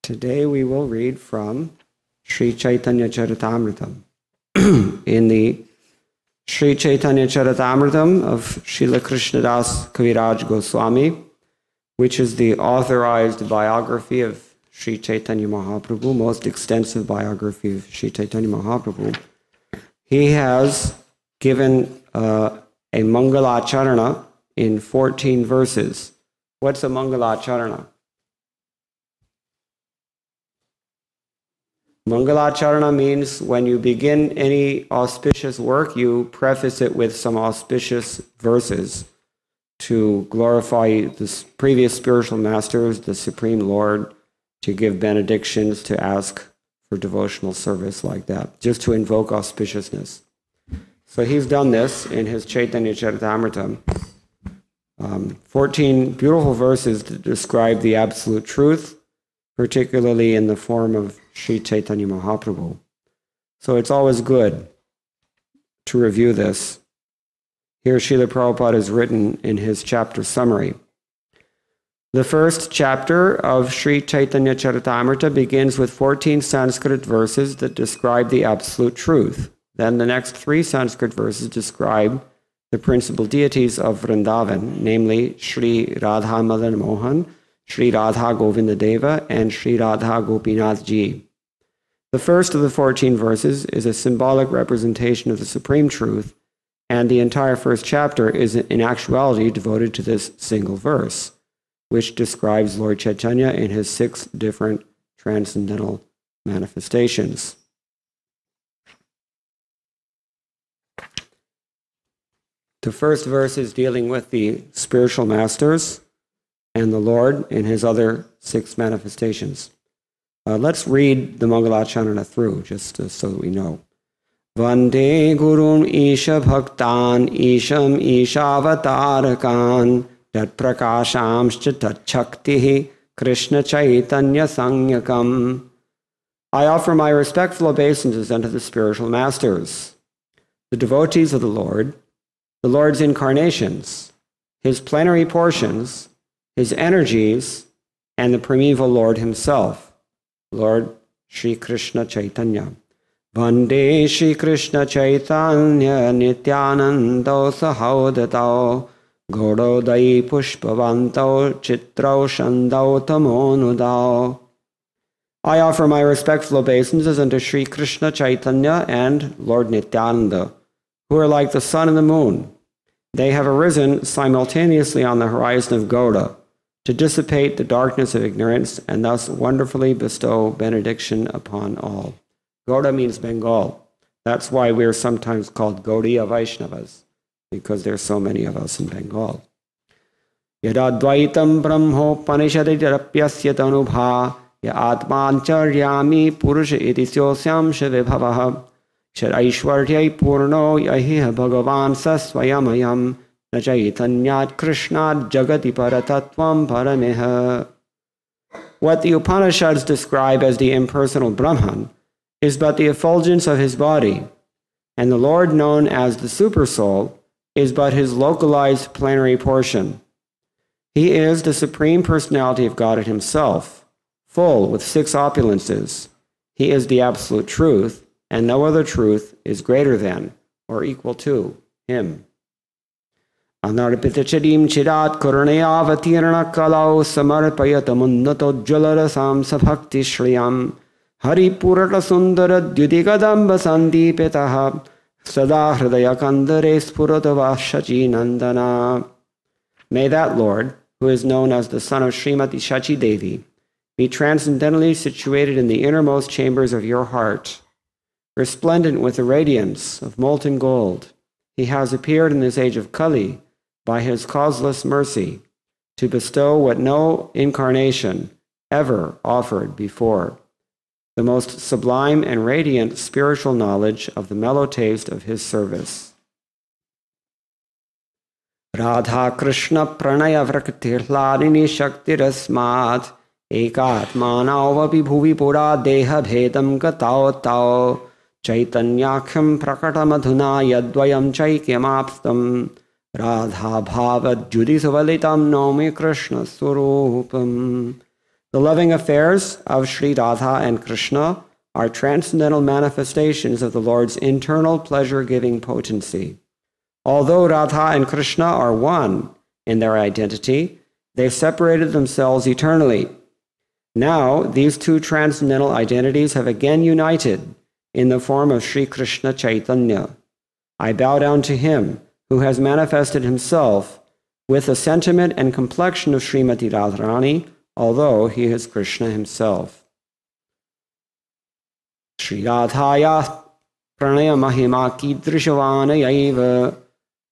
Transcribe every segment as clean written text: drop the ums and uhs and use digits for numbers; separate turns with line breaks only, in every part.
Today we will read from Sri Chaitanya Charitamritam. In the Sri Chaitanya Charitamritam of Srila Krishnadas Kaviraj Goswami, which is the authorized biography of Sri Chaitanya Mahaprabhu, most extensive biography of Sri Chaitanya Mahaprabhu, he has given a Mangalacharana in 14 verses. What's a Mangalacharana? Mangalacharana means when you begin any auspicious work, you preface it with some auspicious verses to glorify the previous spiritual masters, the Supreme Lord, to give benedictions, to ask for devotional service like that, just to invoke auspiciousness. So he's done this in his Chaitanya Charitamrita. 14 beautiful verses that describe the absolute truth, particularly in the form of Sri Chaitanya Mahaprabhu. So it's always good to review this. Here Srila Prabhupada has written in his chapter summary. The first chapter of Sri Chaitanya Charitamrita begins with 14 Sanskrit verses that describe the absolute truth. Then the next 3 Sanskrit verses describe the principal deities of Vrindavan, namely Sri Radha Madan Mohan, Sri Radha Govinda Deva, and Sri Radha Gopinath Ji. The first of the 14 verses is a symbolic representation of the supreme truth, and the entire first chapter is in actuality devoted to this single verse, which describes Lord Chaitanya in his 6 different transcendental manifestations. The first verse is dealing with the spiritual masters and the Lord in his other 6 manifestations. Let's read the Mangalacharana through, just so that we know. Vande Gurun Isha Bhaktan Isham Ishavatarakan Tat Prakashamscha Tat Shaktihi Krishna Chaitanya Sanyakam. I offer my respectful obeisances unto the spiritual masters, the devotees of the Lord's incarnations, his plenary portions, his energies, and the primeval Lord himself, Lord Sri Krishna Chaitanya. Vande Sri Krishna Chaitanya Nityanando Sahodatao Gaudodai Pushpavanto Chitrao Shandao Tamonudao. I offer my respectful obeisances unto Sri Krishna Chaitanya and Lord Nityananda, who are like the sun and the moon. They have arisen simultaneously on the horizon of Gaura to dissipate the darkness of ignorance and thus wonderfully bestow benediction upon all. Gaura means Bengal. That's why we're sometimes called Gaudiya Vaishnavas, because there's so many of us in Bengal. Yadadvaitam brahmopanishaditarapyasya tanubha ya atmancharyami purusha itisyosyam shivibhavaha shad aishwaryai purno yahiha bhagavan sasvayamayam na chaitanyat krishnat jagati paratatvam parameha. What the Upanishads describe as the impersonal Brahman is but the effulgence of his body, and the Lord known as the Supersoul is but his localized plenary portion. He is the Supreme Personality of Godhead himself, full with 6 opulences. He is the absolute truth, and no other truth is greater than or equal to him. Anarpitachadim chirat karunayavatirna kalau samarpayatamunnatojjalarasam sabhakti shriyam Hari Purata Sundara Dyudigadamba Sandipetaha Sada Hridaya Kandare Spuratava Shachi Nandana. May that Lord, who is known as the son of Srimati Shachi Devi, be transcendently situated in the innermost chambers of your heart. Resplendent with the radiance of molten gold, he has appeared in this age of Kali by his causeless mercy to bestow what no incarnation ever offered before, the most sublime and radiant spiritual knowledge of the mellow taste of his service. Radha Krishna Pranaya Vraktirhladini Shaktirasmat Ekatmanavapi Bhuvi Pura Deha Bhedam Gatao Tao Chaitanyakham Prakatamadhuna Yadvayam Chaikyamapstam Radha Bhava Judisavalitam Nomi Krishna Surupam. The loving affairs of Sri Radha and Krishna are transcendental manifestations of the Lord's internal pleasure-giving potency. Although Radha and Krishna are one in their identity, they separated themselves eternally. Now, these two transcendental identities have again united in the form of Sri Krishna Chaitanya. I bow down to him who has manifested himself with the sentiment and complexion of Srimati Radharani, although he is Krishna himself. Sri Radhaya pranaya mahima kidrishavanayaiva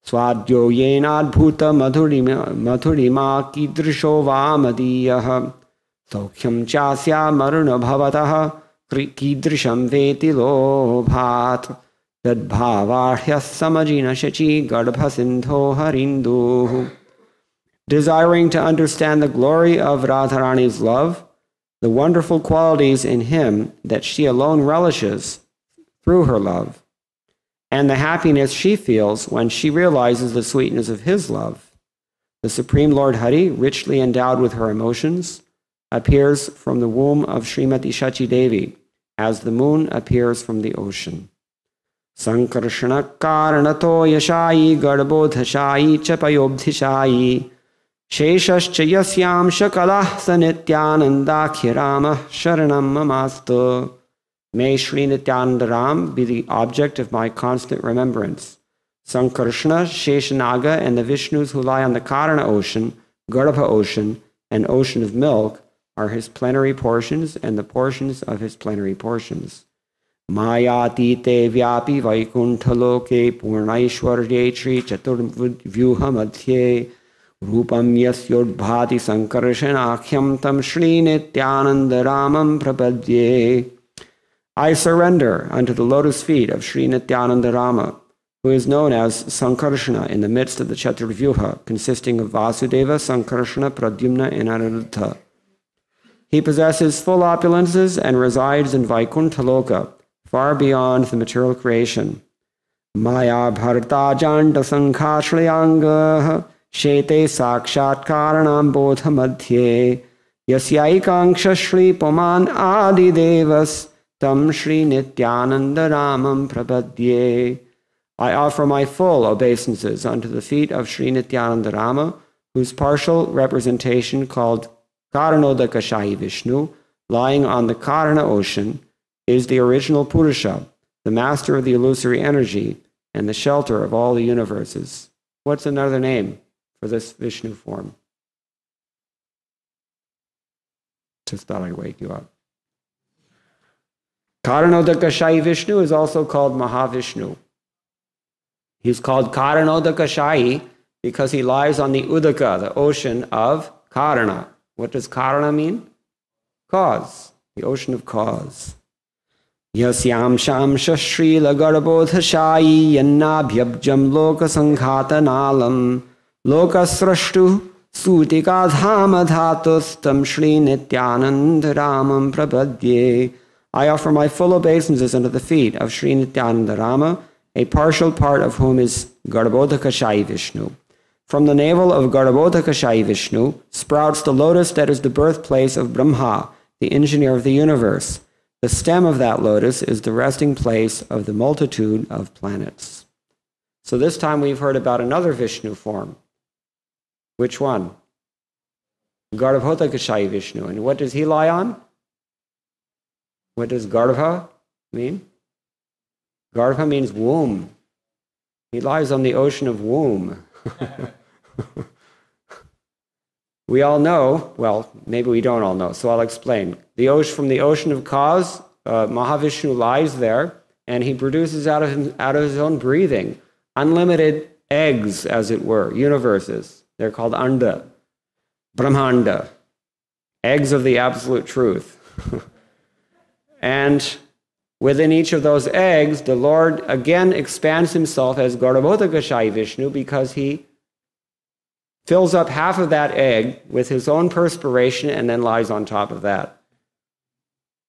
swadyo yenadbhuta madhurima kidrisho vamadiyah saukyam chasya maruna bhavatah kidrisham veti lobhat tadbhavahyas samajina shachi garbha sindho harindu. Desiring to understand the glory of Radharani's love, the wonderful qualities in him that she alone relishes through her love, and the happiness she feels when she realizes the sweetness of his love, the Supreme Lord Hari, richly endowed with her emotions, appears from the womb of Srimati Shachi Devi, as the moon appears from the ocean. Sankarshana karanato yashayi garbodhashayi chapayobdhishayi Sheshascha yasyam shakalah sanityanandakhiramah sharanam mamastu. May Sri Nityanandaram be the object of my constant remembrance. Sankarshana, Sheshanaga, and the Vishnus who lie on the Karana ocean, Garbha ocean, and ocean of milk are his plenary portions and the portions of his plenary portions. Mayati te vyapi vaikuntaloke purnaishwarye tri chaturvyuha madhye Rupam yasyodbhati sankarshanakhyam tam Sri Nityananda Ramam prapadye. I surrender unto the lotus feet of Sri Nityananda Rama, who is known as Sankarshana in the midst of the Chaturvyuha, consisting of Vasudeva, Sankarshana, Pradyumna, and Aniruddha. He possesses full opulences and resides in Vaikuntha-loka, far beyond the material creation. Maya bharta janda sankhashlayanga Shete sakshat karanam bodha madhye Yasyaikanksha Shri Poman Adi Devas Tam Shri Nityananda Ramam Prapadye. I offer my full obeisances unto the feet of Sri Nityananda Rama, whose partial representation called Karanodakashayi Vishnu, lying on the Karana ocean, is the original Purusha, the master of the illusory energy and the shelter of all the universes. What's another name for this Vishnu form? Just thought I'd wake you up. Karanodakashayi Vishnu is also called Mahavishnu. He's called Karanodakashayi because he lies on the Udaka, the ocean of Karana. What does Karana mean? Cause, the ocean of cause. Yasyam shamsha shrila garbodhashayi yannabhyabjam loka sanghata nalam lokasrashtu sutika dhama dhatustam Shri Nityananda Ramam prapadye. I offer my full obeisances unto the feet of Sri Nityananda Rama, a partial part of whom is Garbhodakashayi Vishnu. From the navel of Garbhodakashayi Vishnu sprouts the lotus that is the birthplace of Brahma, the engineer of the universe. The stem of that lotus is the resting place of the multitude of planets. So this time we've heard about another Vishnu form. Which one? Garbhodakashayi Vishnu. And what does he lie on? What does Garbha mean? Garbha means womb. He lies on the ocean of womb. We all know, well, maybe we don't all know, so I'll explain. From the ocean of cause, Mahavishnu lies there, and he produces out of his own breathing unlimited eggs, as it were, universes. They're called Anda, Brahmanda, eggs of the absolute truth. And within each of those eggs, the Lord again expands himself as Garbhodakashayi Vishnu because he fills up half of that egg with his own perspiration and then lies on top of that.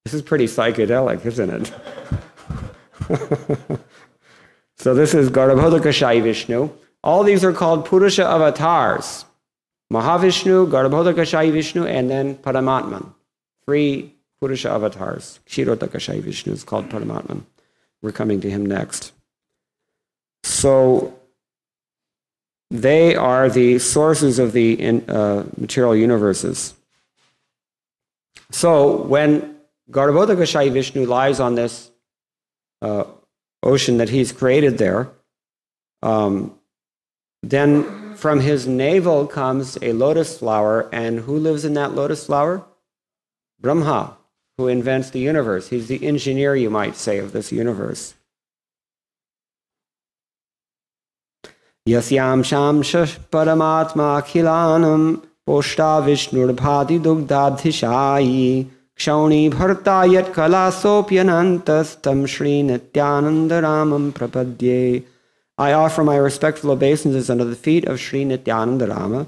This is pretty psychedelic, isn't it? So this is Garbhodakashayi Vishnu. All these are called Purusha avatars. Mahavishnu, Garbhodakashayi Vishnu, and then Paramatman. 3 Purusha avatars. Kshirodakashayi Vishnu is called Paramatman. We're coming to him next. So they are the sources of the material universes. So when Gaura Vishnu lies on this ocean that he's created there, then from his navel comes a lotus flower, and who lives in that lotus flower? Brahma, who invents the universe. He's the engineer, you might say, of this universe. Yasyam shamsha paramatma khilanam poshta vishnurabhati dugdadhishayi kshauni bharta yat kalasopyanantas tam shri nityananda ramam prapadye. I offer my respectful obeisances under the feet of Sri Nityananda Rama,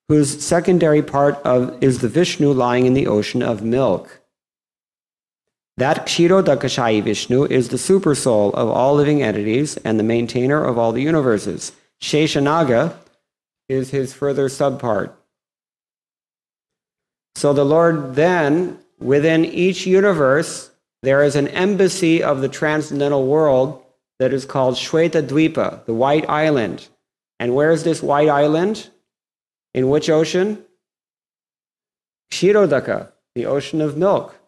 whose secondary part is the Vishnu lying in the ocean of milk. That Kshirodakashayi Vishnu is the supersoul of all living entities and the maintainer of all the universes. Sheshanaga is his further subpart. So the Lord then, within each universe, there is an embassy of the transcendental world that is called Shweta Dvipa, the White Island. And where is this White Island? In which ocean? Kshirodaka, the ocean of milk.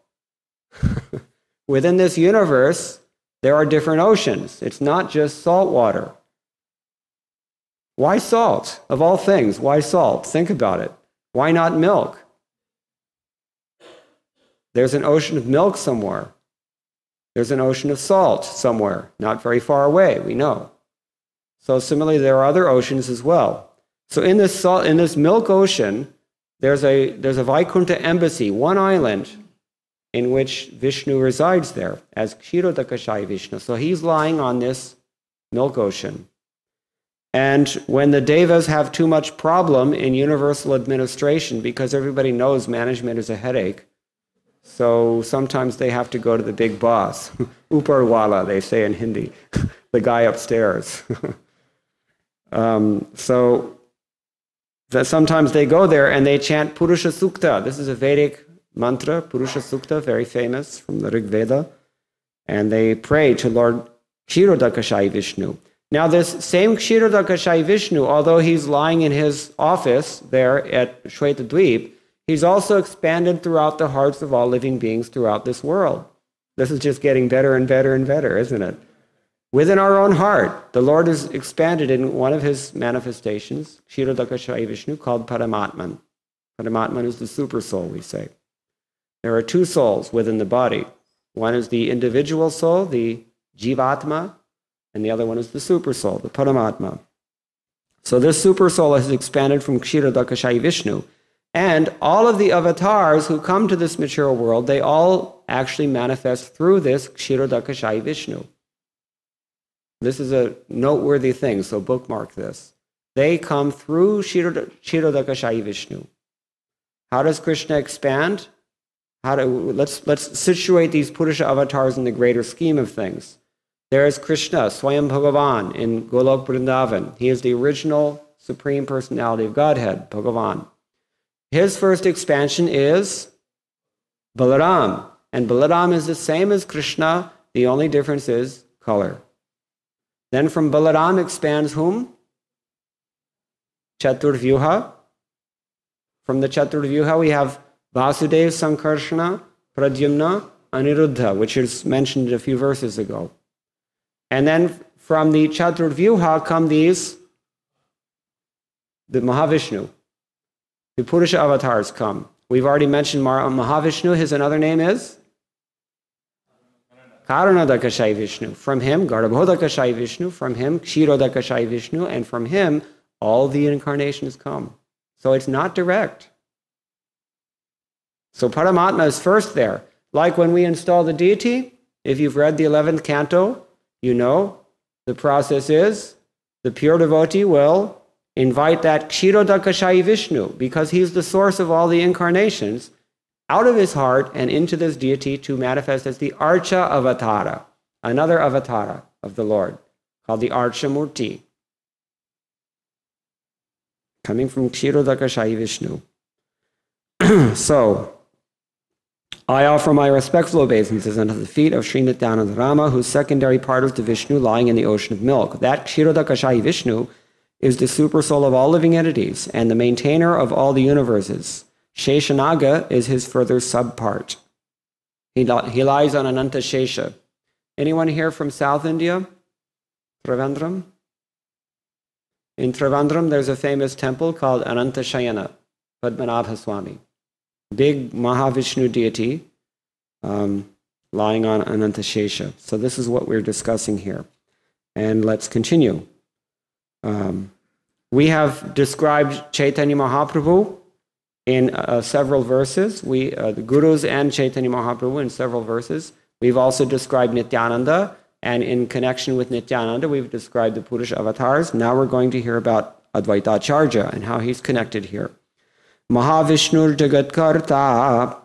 Within this universe, there are different oceans. It's not just salt water. Why salt? Of all things, why salt? Think about it. Why not milk? There's an ocean of milk somewhere. There's an ocean of salt somewhere, not very far away, we know. So similarly, there are other oceans as well. So in this milk ocean, there's a Vaikuntha embassy, one island, in which Vishnu resides there as Kshirodakashayi Vishnu. So he's lying on this milk ocean. And when the Devas have too much problem in universal administration, because everybody knows management is a headache, so sometimes they have to go to the big boss, Uparwala, they say in Hindi, the guy upstairs. So that sometimes they go there and they chant Purusha Sukta. This is a Vedic mantra, Purusha Sukta, very famous from the Rig Veda. And they pray to Lord Kshirodakashayi Vishnu. Now this same Kshirodakashayi Vishnu, although he's lying in his office there at Shweta Dweep, he's also expanded throughout the hearts of all living beings throughout this world. This is just getting better and better and better, isn't it? Within our own heart, the Lord is expanded in one of his manifestations, Kshirodakashayi Vishnu, called Paramatman. Paramatman is the super soul, we say. There are 2 souls within the body. One is the individual soul, the Jivatma, and the other one is the super soul, the Paramatma. So this super soul has expanded from Kshirodakashayi Vishnu. And all of the avatars who come to this material world, they all actually manifest through this Kshirodakashayi Vishnu. This is a noteworthy thing, so bookmark this. They come through Kshirodakashayi Vishnu. How does Krishna expand? Let's situate these Purusha avatars in the greater scheme of things. There is Krishna, Swayam Bhagavan, in Golok Vrindavan. He is the original Supreme Personality of Godhead, Bhagavan. His first expansion is Balaram. And Balaram is the same as Krishna. The only difference is color. Then from Balaram expands whom? Chaturvyuha. From the Chaturvyuha we have Vasudev, Sankarshana, Pradyumna, Aniruddha, which is mentioned a few verses ago. And then from the Chaturvyuha come the Mahavishnu. The Purusha avatars come. We've already mentioned Mahavishnu. His another name is Karanadakashayi Vishnu. From him, Garbhodakashayi Vishnu. From him, Kshirodakashayi Vishnu. And from him, all the incarnations come. So it's not direct. So Paramatma is first there. Like when we install the deity, if you've read the 11th canto, you know the process is the pure devotee will invite that Kshirodakashayi Vishnu, because he's the source of all the incarnations, out of his heart and into this deity to manifest as the Archa Avatara, another avatara of the Lord, called the Archa Murti, coming from Kshirodakashayi Vishnu. So, I offer my respectful obeisances unto the feet of Sri Nityananda Rama, whose secondary part is to Vishnu lying in the ocean of milk. That Kshirodakashayi Vishnu is the supersoul of all living entities and the maintainer of all the universes. Sheshanaga is his further subpart. He lies on Ananta Shesha. Anyone here from South India? Trivandrum? In Trivandrum, there's a famous temple called Ananta Shayana, Padmanabha Swami. Big Mahavishnu deity lying on Ananta Shesha. So this is what we're discussing here. And let's continue. We have described Chaitanya Mahaprabhu in several verses. The Gurus and Chaitanya Mahaprabhu in several verses. We've also described Nityananda, and in connection with Nityananda, we've described the Purusha avatars. Now we're going to hear about Advaita Acharya and how he's connected here. Mahavishnur Jagatkarta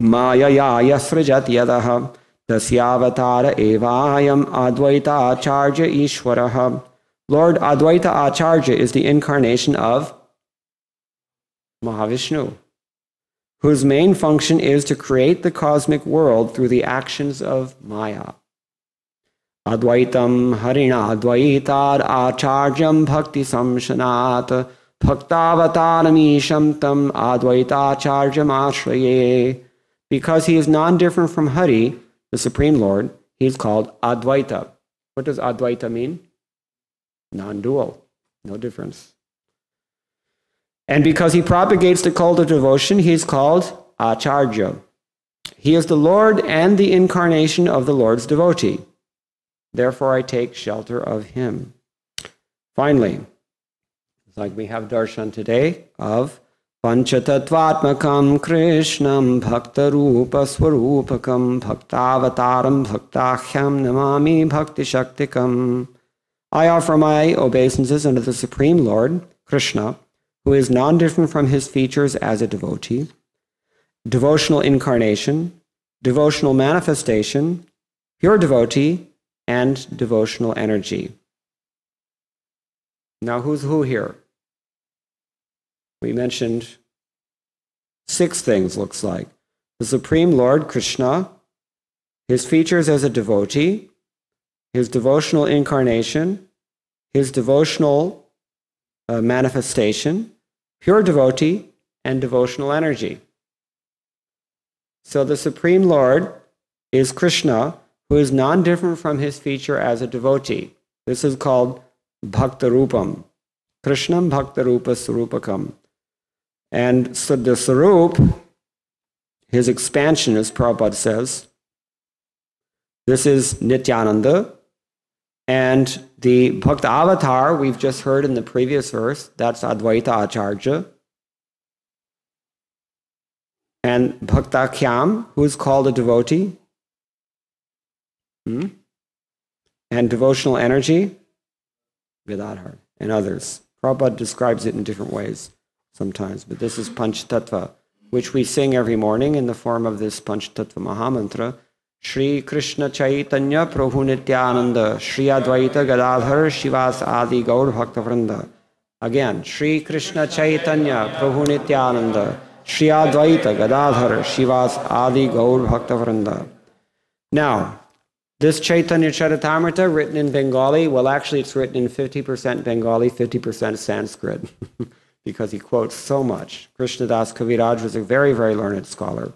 Mayaya Yasrajat Yadaha Tasyavatara Evayam Advaita Acharya Ishwaraha. Lord Advaita Acharya is the incarnation of Mahavishnu, whose main function is to create the cosmic world through the actions of Maya. Advaitam Harina Advaitad Acharyam Bhakti Samshanat Bhaktavatarami Tam Advaita Acharyam Ashraye. Because he is non-different from Hari, the Supreme Lord, he's called Advaita. What does Advaita mean? Non-dual, no difference. And because he propagates the cult of devotion, he's called Acharya. He is the Lord and the incarnation of the Lord's devotee. Therefore, I take shelter of him. Finally, it's like we have darshan today of Panchatattvatmakam Krishnam Bhaktarupa Swarupakam Bhaktavataram Bhaktahyam Namami Bhakti Shaktikam. I offer my obeisances unto the Supreme Lord, Krishna, who is non-different from his features as a devotee, devotional incarnation, devotional manifestation, pure devotee, and devotional energy. Now, who's who here? We mentioned 6 things, looks like. The Supreme Lord, Krishna, his features as a devotee, his devotional incarnation, his devotional manifestation, pure devotee, and devotional energy. So the Supreme Lord is Krishna, who is non-different from his feature as a devotee. This is called Bhaktarupam. Krishnam Bhaktarupa Surupakam. And so the Sarup, his expansion, as Prabhupada says, this is Nityananda. And the Bhakta Avatar, we've just heard in the previous verse, that's Advaita Acharya. And Bhakta Khyam, who's called a devotee. And devotional energy, Gadadhar, and others. Prabhupada describes it in different ways sometimes, but this is Panchatattva, which we sing every morning in the form of this Panchatattva Mahamantra. Shri Krishna Chaitanya Prabhu Nityananda Shri Advaita Gadadhar Shivas Adi Gaur Bhaktavrinda. Again, Shri Krishna Chaitanya Prabhu Nityananda Shri Advaita Gadadhar Shivas Adi Gaur Bhaktavrinda. Now, this Chaitanya Charitamrita, written in Bengali, well, actually it's written in 50% Bengali, 50% Sanskrit, because he quotes so much. Krishnadas Kaviraj was a very, very learned scholar.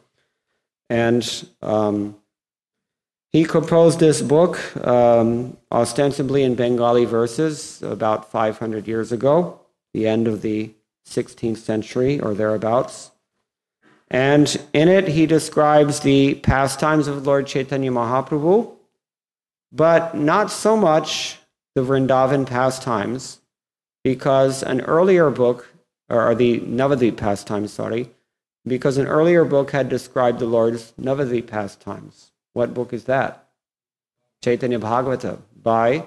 And he composed this book ostensibly in Bengali verses about 500 years ago, the end of the 16th century or thereabouts. And in it, he describes the pastimes of Lord Chaitanya Mahaprabhu, but not so much the Vrindavan pastimes, because an earlier book, or the Navadvip pastimes, sorry, because an earlier book had described the Lord's Navadvip pastimes. What book is that? Chaitanya Bhagavata by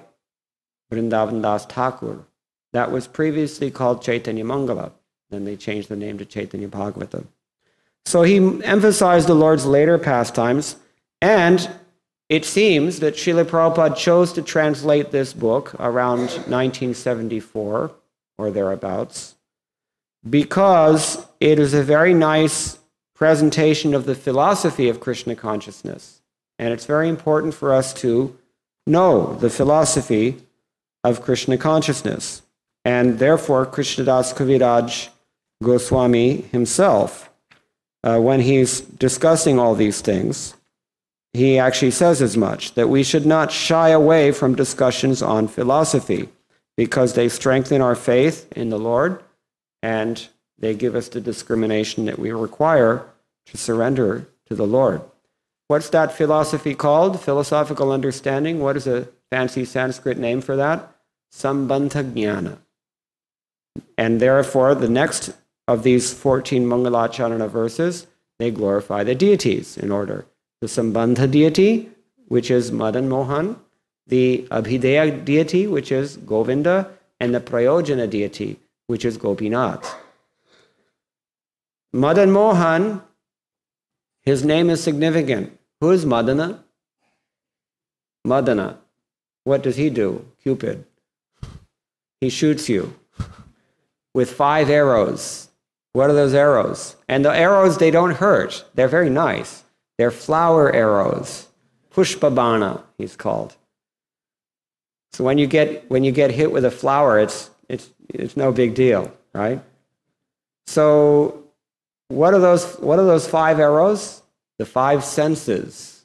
Vrindavan Das Thakur. That was previously called Chaitanya Mangala. Then they changed the name to Chaitanya Bhagavata. So he emphasized the Lord's later pastimes, and it seems that Srila Prabhupada chose to translate this book around 1974 or thereabouts because it is a very nice presentation of the philosophy of Krishna consciousness. And it's very important for us to know the philosophy of Krishna consciousness. And therefore, Krishnadas Kaviraj Goswami himself, when he's discussing all these things, he actually says as much, that we should not shy away from discussions on philosophy, because they strengthen our faith in the Lord, and they give us the discrimination that we require to surrender to the Lord. What's that philosophy called? Philosophical understanding. What is a fancy Sanskrit name for that? Sambandha Jnana. And therefore, the next of these 14 Mangalacharana verses, they glorify the deities in order. The Sambandha deity, which is Madan Mohan, the Abhideya deity, which is Govinda, and the Prayojana deity, which is Gopinath. Madan Mohan, his name is significant. Who is Madana? Madana. What does he do? Cupid. He shoots you with 5 arrows. What are those arrows? And the arrows, they don't hurt. They're very nice. They're flower arrows. Pushpabana, he's called. So when you get hit with a flower, it's no big deal, right? So what are those 5 arrows? The 5 senses.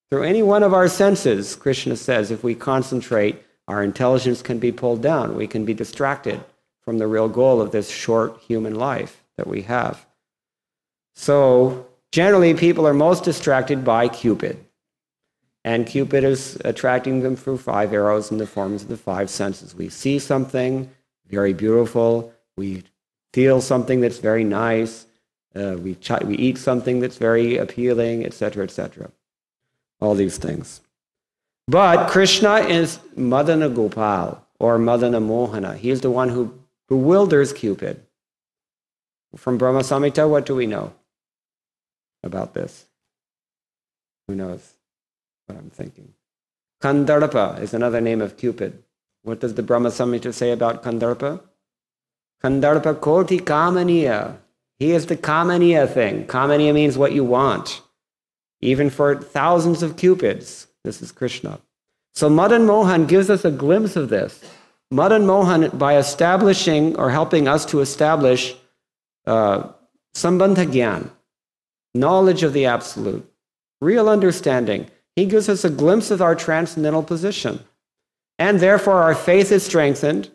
Through any one of our senses, Krishna says, if we concentrate, our intelligence can be pulled down. We can be distracted from the real goal of this short human life that we have. So generally, people are most distracted by Cupid. And Cupid is attracting them through 5 arrows in the forms of the 5 senses. We see something very beautiful. We feel something that's very nice. We eat something that's very appealing, etc., etc. All these things. But Krishna is Madana Gopal, or Madana Mohana. He is the one who bewilders Cupid. From Brahma Samhita, what do we know about this? Who knows what I'm thinking? Kandarpa is another name of Cupid. What does the Brahma Samhita say about Kandarpa? Kandarpa koti kamaniya. He is the kamaniya thing. Kamaniya means what you want. Even for thousands of Cupids, this is Krishna. So Madan Mohan gives us a glimpse of this. Madan Mohan, by establishing or helping us to establish Sambandha Gyan, knowledge of the Absolute, real understanding, he gives us a glimpse of our transcendental position. And therefore our faith is strengthened,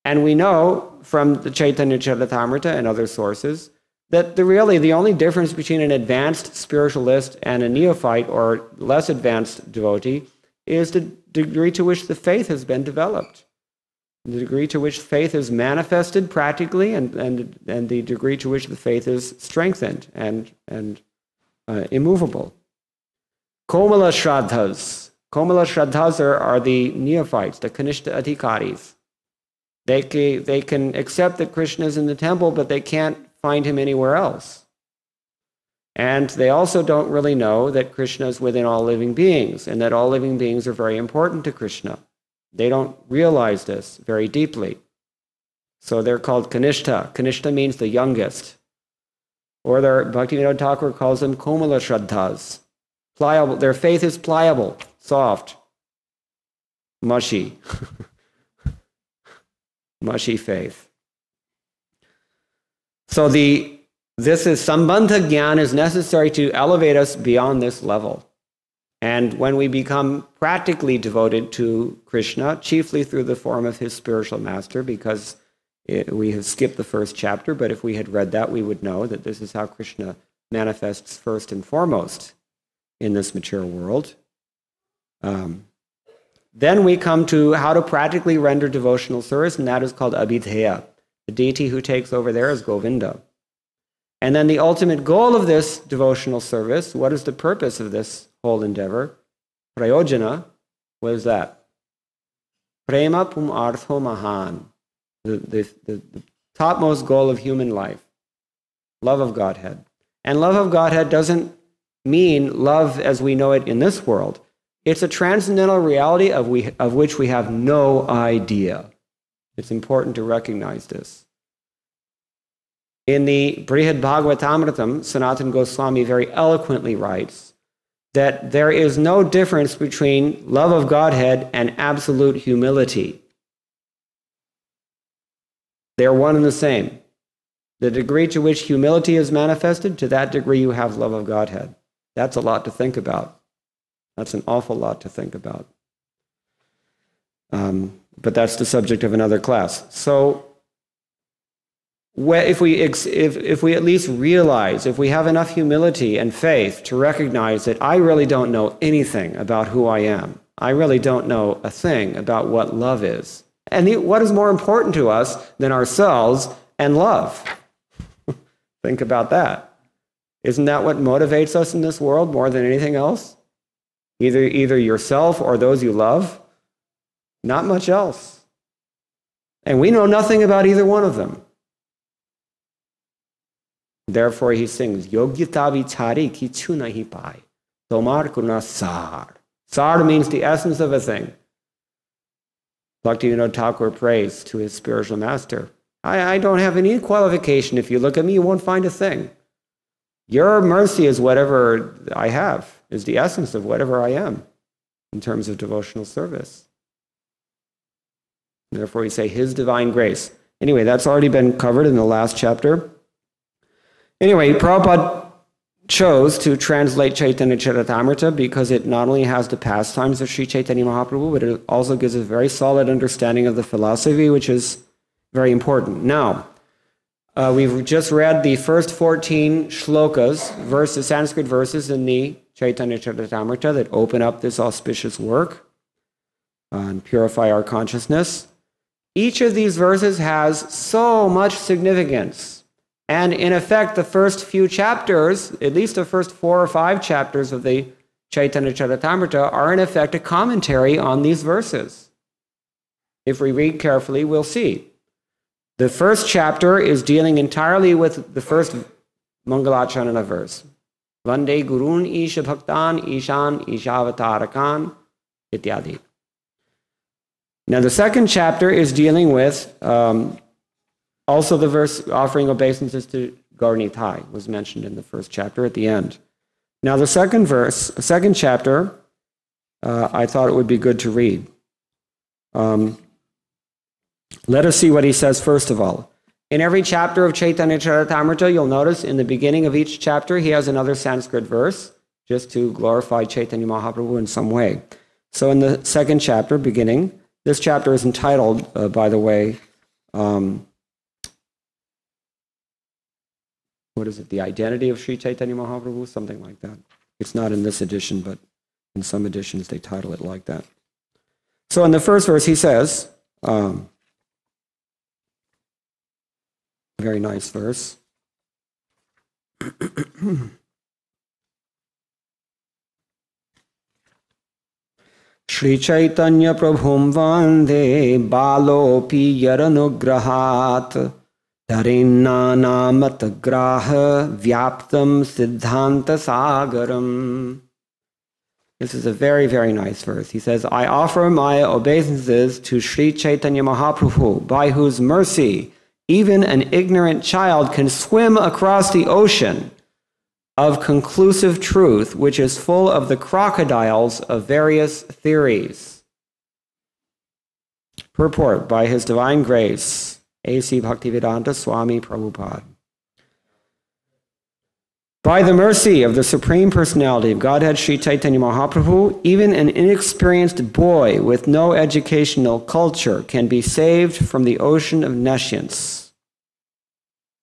and we know from the Chaitanya Charitamrita and other sources that really the only difference between an advanced spiritualist and a neophyte or less advanced devotee is the degree to which the faith has been developed, the degree to which faith is manifested practically, and the degree to which the faith is strengthened and immovable. Komala Shraddhas. Komala Shraddhas are the neophytes, the Kanishta Adhikaris. They can accept that Krishna is in the temple, but they can't find him anywhere else. And they also don't really know that Krishna is within all living beings, and that all living beings are very important to Krishna. They don't realize this very deeply. So they're called Kanishta. Kanishta means the youngest. Or Bhaktivinoda Thakur calls them Komala Shraddhas. Pliable. Their faith is pliable, soft, mushy. Mushy faith. So this is Sambandha Gyan is necessary to elevate us beyond this level. And when we become practically devoted to Krishna, chiefly through the form of his spiritual master, because we have skipped the first chapter, but if we had read that, we would know that this is how Krishna manifests first and foremost in this mature world. Then we come to how to practically render devotional service, and that is called Abhideya. The deity who takes over there is Govinda. And then the ultimate goal of this devotional service, what is the purpose of this whole endeavor? Prayojana, what is that? Prema pum artho mahan, the topmost goal of human life, love of Godhead. And love of Godhead doesn't mean love as we know it in this world. It's a transcendental reality of which we have no idea. It's important to recognize this. In the Brihad Bhagavatamritam, Sanatana Goswami very eloquently writes that there is no difference between love of Godhead and absolute humility. They are one and the same. The degree to which humility is manifested, to that degree you have love of Godhead. That's a lot to think about. That's an awful lot to think about. But that's the subject of another class. So if we at least realize, if we have enough humility and faith to recognize that I really don't know anything about who I am, I really don't know a thing about what love is, and what is more important to us than ourselves and love? Think about that. Isn't that what motivates us in this world more than anything else? Either yourself or those you love? Not much else. And we know nothing about either one of them. Therefore he sings, Yogyata vichari kichu nahi pai, tomar karuna sar. Sar means the essence of a thing. Bhaktivinoda Thakur prays to his spiritual master, I don't have any qualification. If you look at me, you won't find a thing. Your mercy is whatever I have, is the essence of whatever I am in terms of devotional service. Therefore we say his divine grace. Anyway, that's already been covered in the last chapter. Anyway, Prabhupada chose to translate Chaitanya Charitamrita because it not only has the pastimes of Sri Chaitanya Mahaprabhu, but it also gives a very solid understanding of the philosophy, which is very important. Now, we've just read the first 14 shlokas, verses, Sanskrit verses in the Chaitanya Charitamrita that open up this auspicious work and purify our consciousness. Each of these verses has so much significance. And in effect, the first few chapters, at least the first 4 or 5 chapters of the Chaitanya Charitamrita, are in effect a commentary on these verses. If we read carefully, we'll see. The first chapter is dealing entirely with the first Mangalacharana verse. Vande Gurun Isha Bhaktan Ishan Ishavatarakan Ityadi. Now the second chapter is dealing with also the verse offering obeisances to Gaura Nitai was mentioned in the first chapter at the end. Now the second chapter, I thought it would be good to read. Let us see what he says first of all. In every chapter of Chaitanya Charitamrita, you'll notice in the beginning of each chapter, he has another Sanskrit verse, just to glorify Chaitanya Mahaprabhu in some way. So in the second chapter, beginning, this chapter is entitled, by the way, what is it? The Identity of Sri Chaitanya Mahaprabhu? Something like that. It's not in this edition, but in some editions they title it like that. So in the first verse he says, very nice verse. Shri Chaitanya Prabhum Vande Balopi Yaranugrahat Dharinana Matagraha Vyaptam Siddhanta Sagaram. This is a very, very nice verse. He says, I offer my obeisances to Sri Chaitanya Mahaprabhu, by whose mercy even an ignorant child can swim across the ocean of conclusive truth, which is full of the crocodiles of various theories. Purport, by his divine grace, A.C. Bhaktivedanta Swami Prabhupada. By the mercy of the Supreme Personality of Godhead Sri Chaitanya Mahaprabhu, even an inexperienced boy with no educational culture can be saved from the ocean of nescience.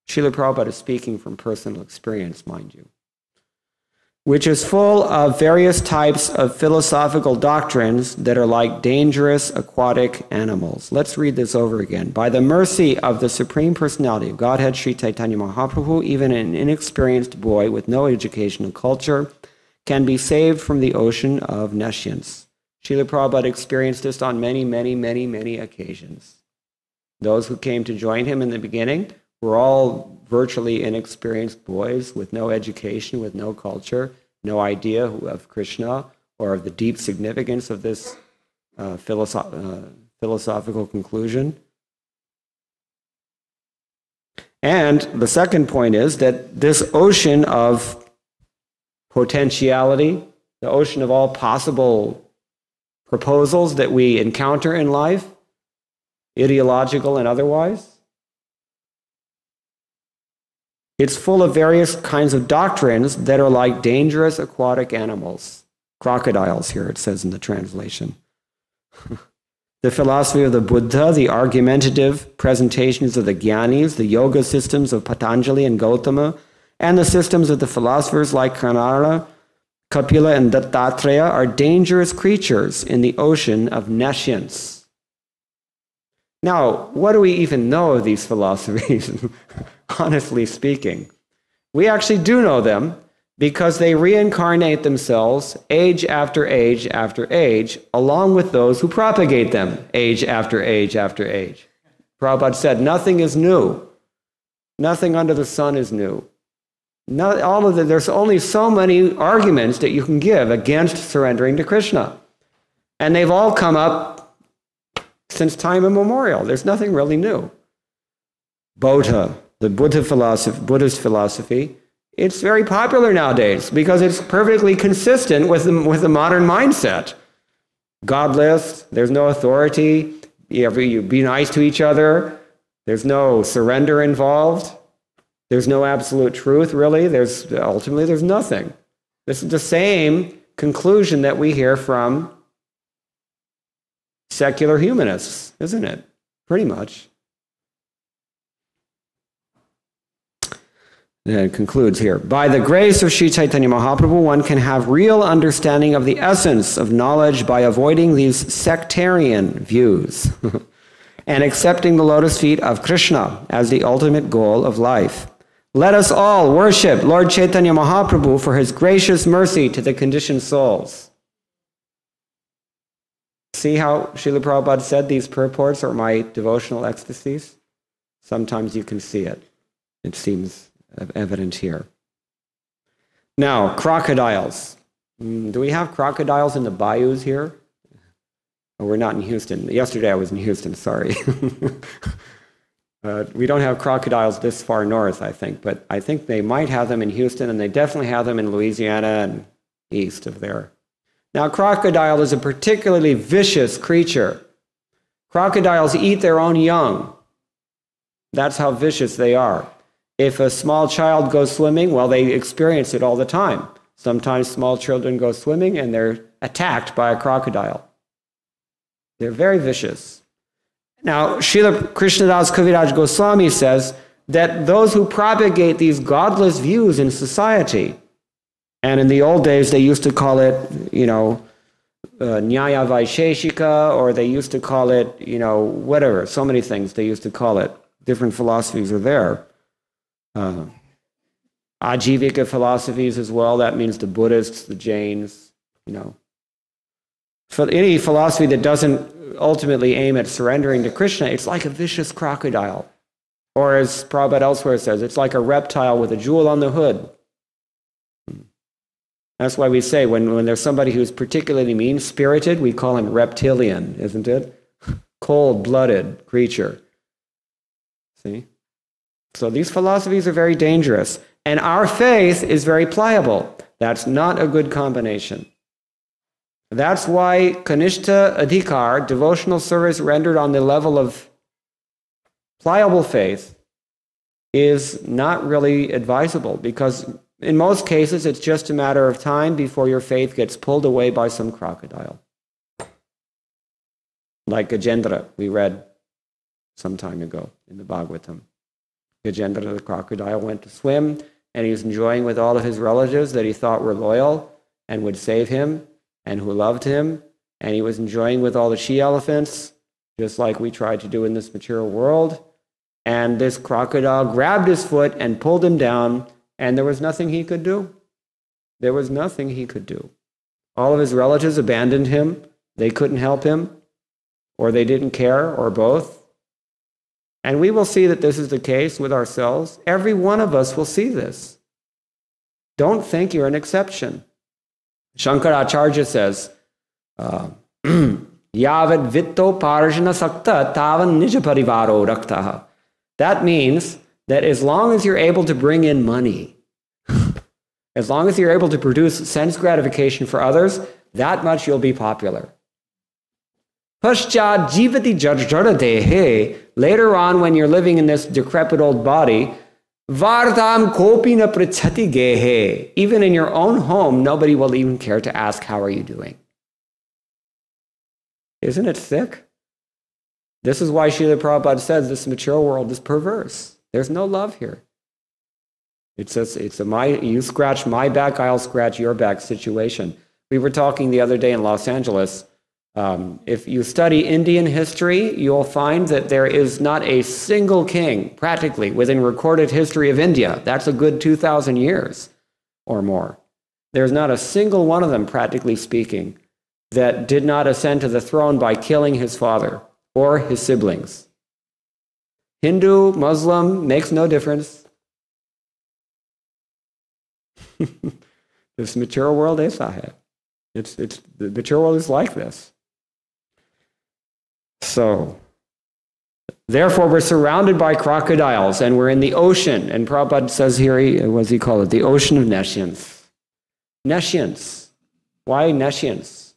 Srila Prabhupada is speaking from personal experience, mind you, which is full of various types of philosophical doctrines that are like dangerous aquatic animals. Let's read this over again. By the mercy of the Supreme Personality of Godhead Sri Chaitanya Mahaprabhu, even an inexperienced boy with no educational culture can be saved from the ocean of nescience. Srila Prabhupada experienced this on many, many, many, many occasions. Those who came to join him in the beginning were all virtually inexperienced boys with no education, with no culture, no idea of Krishna or of the deep significance of this philosophical conclusion. And the second point is that this ocean of potentiality, the ocean of all possible proposals that we encounter in life, ideological and otherwise, it's full of various kinds of doctrines that are like dangerous aquatic animals. Crocodiles here, it says in the translation. The philosophy of the Buddha, the argumentative presentations of the Jnanis, the yoga systems of Patanjali and Gautama, and the systems of the philosophers like Kanara, Kapila, and Dattatreya are dangerous creatures in the ocean of nescience. Now, what do we even know of these philosophies, honestly speaking? We actually do know them because they reincarnate themselves age after age after age, along with those who propagate them age after age after age. Prabhupada said, nothing is new. Nothing under the sun is new. There's only so many arguments that you can give against surrendering to Krishna. And they've all come up since time immemorial. There's nothing really new. Bodha, the Buddhist philosophy, it's very popular nowadays because it's perfectly consistent with the modern mindset. Godless, there's no authority, you be nice to each other, there's no surrender involved, there's no absolute truth, really. Ultimately, there's nothing. This is the same conclusion that we hear from secular humanists, isn't it? Pretty much. And it concludes here. By the grace of Sri Chaitanya Mahaprabhu, one can have real understanding of the essence of knowledge by avoiding these sectarian views and accepting the lotus feet of Krishna as the ultimate goal of life. Let us all worship Lord Chaitanya Mahaprabhu for his gracious mercy to the conditioned souls. See how Srila Prabhupada said these purports are my devotional ecstasies? Sometimes you can see it. It seems evident here. Now, crocodiles. Do we have crocodiles in the bayous here? Oh, we're not in Houston. Yesterday I was in Houston, sorry. We don't have crocodiles this far north, I think, but I think they might have them in Houston, and they definitely have them in Louisiana and east of there. Now, crocodile is a particularly vicious creature. Crocodiles eat their own young. That's how vicious they are. If a small child goes swimming, well, they experience it all the time. Sometimes small children go swimming and they're attacked by a crocodile. They're very vicious. Now, Srila Krishnadas Kaviraj Goswami says that those who propagate these godless views in society, and in the old days they used to call it, Nyaya Vaisheshika, or they used to call it, whatever, so many things they used to call it. Different philosophies are there. Ajivika philosophies as well, that means the Buddhists, the Jains, For any philosophy that doesn't ultimately aim at surrendering to Krishna, it's like a vicious crocodile. Or as Prabhupada elsewhere says, it's like a reptile with a jewel on the hood. That's why we say when there's somebody who's particularly mean-spirited, we call him reptilian, isn't it? Cold-blooded creature. See? So these philosophies are very dangerous. And our faith is very pliable. That's not a good combination. That's why Kanishta Adhikar, devotional service rendered on the level of pliable faith, is not really advisable, because in most cases it's just a matter of time before your faith gets pulled away by some crocodile. Like Gajendra, we read some time ago in the Bhagavatam. Gajendra, the crocodile, went to swim, and he was enjoying with all of his relatives that he thought were loyal and would save him, and who loved him, and he was enjoying with all the she-elephants, just like we try to do in this material world. And this crocodile grabbed his foot and pulled him down, and there was nothing he could do. There was nothing he could do. All of his relatives abandoned him. They couldn't help him, or they didn't care, or both. And we will see that this is the case with ourselves. Every one of us will see this. Don't think you're an exception. Shankaracharya says, Yavat vitto parjana sakta tavan nija parivaro raktaha. That means that as long as you're able to bring in money, as long as you're able to produce sense gratification for others, that much you'll be popular. Paschat jivati jarjaradehe. Later on, when you're living in this decrepit old body, vardam kopina prachati gehe. Even in your own home, nobody will even care to ask, how are you doing? Isn't it thick? This is why Srila Prabhupada says this material world is perverse. There's no love here. It's a you scratch my back, I'll scratch your back situation. We were talking the other day in Los Angeles. If you study Indian history, you'll find that there is not a single king, practically, within recorded history of India. That's a good 2,000 years or more. There's not a single one of them, practically speaking, that did not ascend to the throne by killing his father or his siblings. Hindu, Muslim, makes no difference. This material world is the material world is like this. So, therefore, we're surrounded by crocodiles, and we're in the ocean. And Prabhupada says here, what does he call it? The ocean of nescience. Nescience. Why nescience?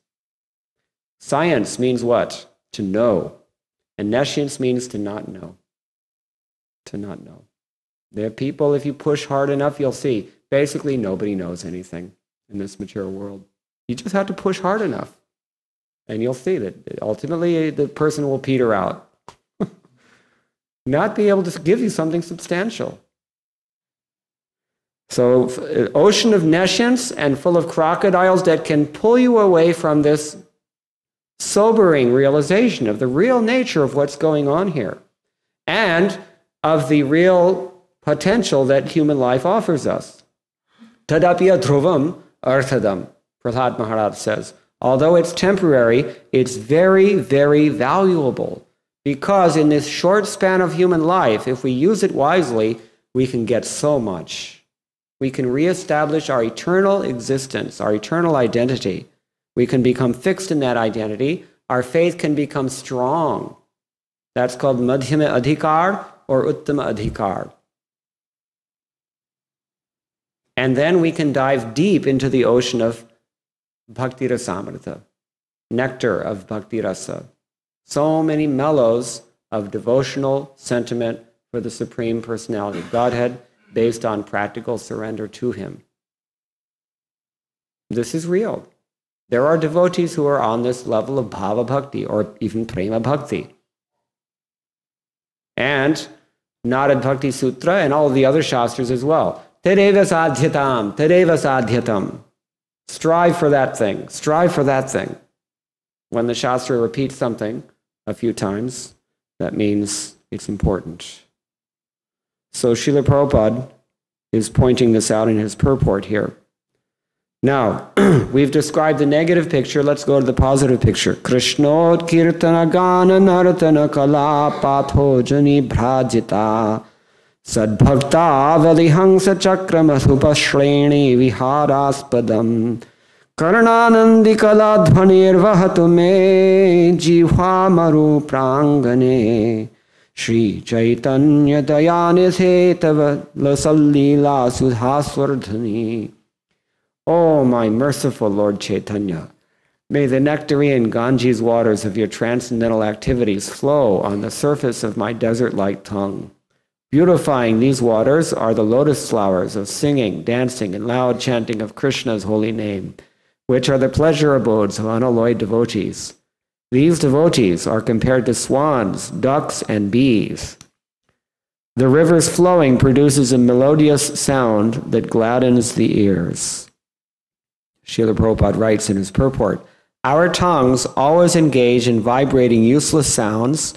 Science means what? To know. And nescience means to not know. To not know. There are people, if you push hard enough, you'll see, basically nobody knows anything in this material world. You just have to push hard enough. And you'll see that ultimately the person will peter out. Not be able to give you something substantial. So, ocean of nescience and full of crocodiles that can pull you away from this sobering realization of the real nature of what's going on here. And of the real potential that human life offers us. Tadapya dhruvam arthadam, Prahlad Maharaj says. Although it's temporary, it's very, very valuable. Because in this short span of human life, if we use it wisely, we can get so much. We can reestablish our eternal existence, our eternal identity. We can become fixed in that identity. Our faith can become strong. That's called Madhyama Adhikar or Uttama Adhikar. And then we can dive deep into the ocean of Bhakti Rasamrita, nectar of Bhakti Rasa. So many mellows of devotional sentiment for the Supreme Personality of Godhead based on practical surrender to Him. This is real. There are devotees who are on this level of Bhava Bhakti or even Prema Bhakti. And Narad Bhakti Sutra and all of the other Shastras as well. Tadeva sadhyatam, tadeva sadhyatam. Strive for that thing, strive for that thing. When the Shastra repeats something a few times, that means it's important. So Srila Prabhupada is pointing this out in his purport here. Now, we've described the negative picture. Let's go to the positive picture. Krishnod kirtana gana naratana kala pathojani bhrajita sadbhakta valihangsa chakramashupa shreni viharaspadam karnanandi kala dhvanir vahatu me jihva maru prangane Shri Chaitanya dayanithe tava lasallila sudhaswardhani. Oh, my merciful Lord Chaitanya, may the nectarine Ganges waters of your transcendental activities flow on the surface of my desert-like tongue. Beautifying these waters are the lotus flowers of singing, dancing, and loud chanting of Krishna's holy name, which are the pleasure abodes of unalloyed devotees. These devotees are compared to swans, ducks, and bees. The river's flowing produces a melodious sound that gladdens the ears. Srila Prabhupada writes in his purport, our tongues always engage in vibrating useless sounds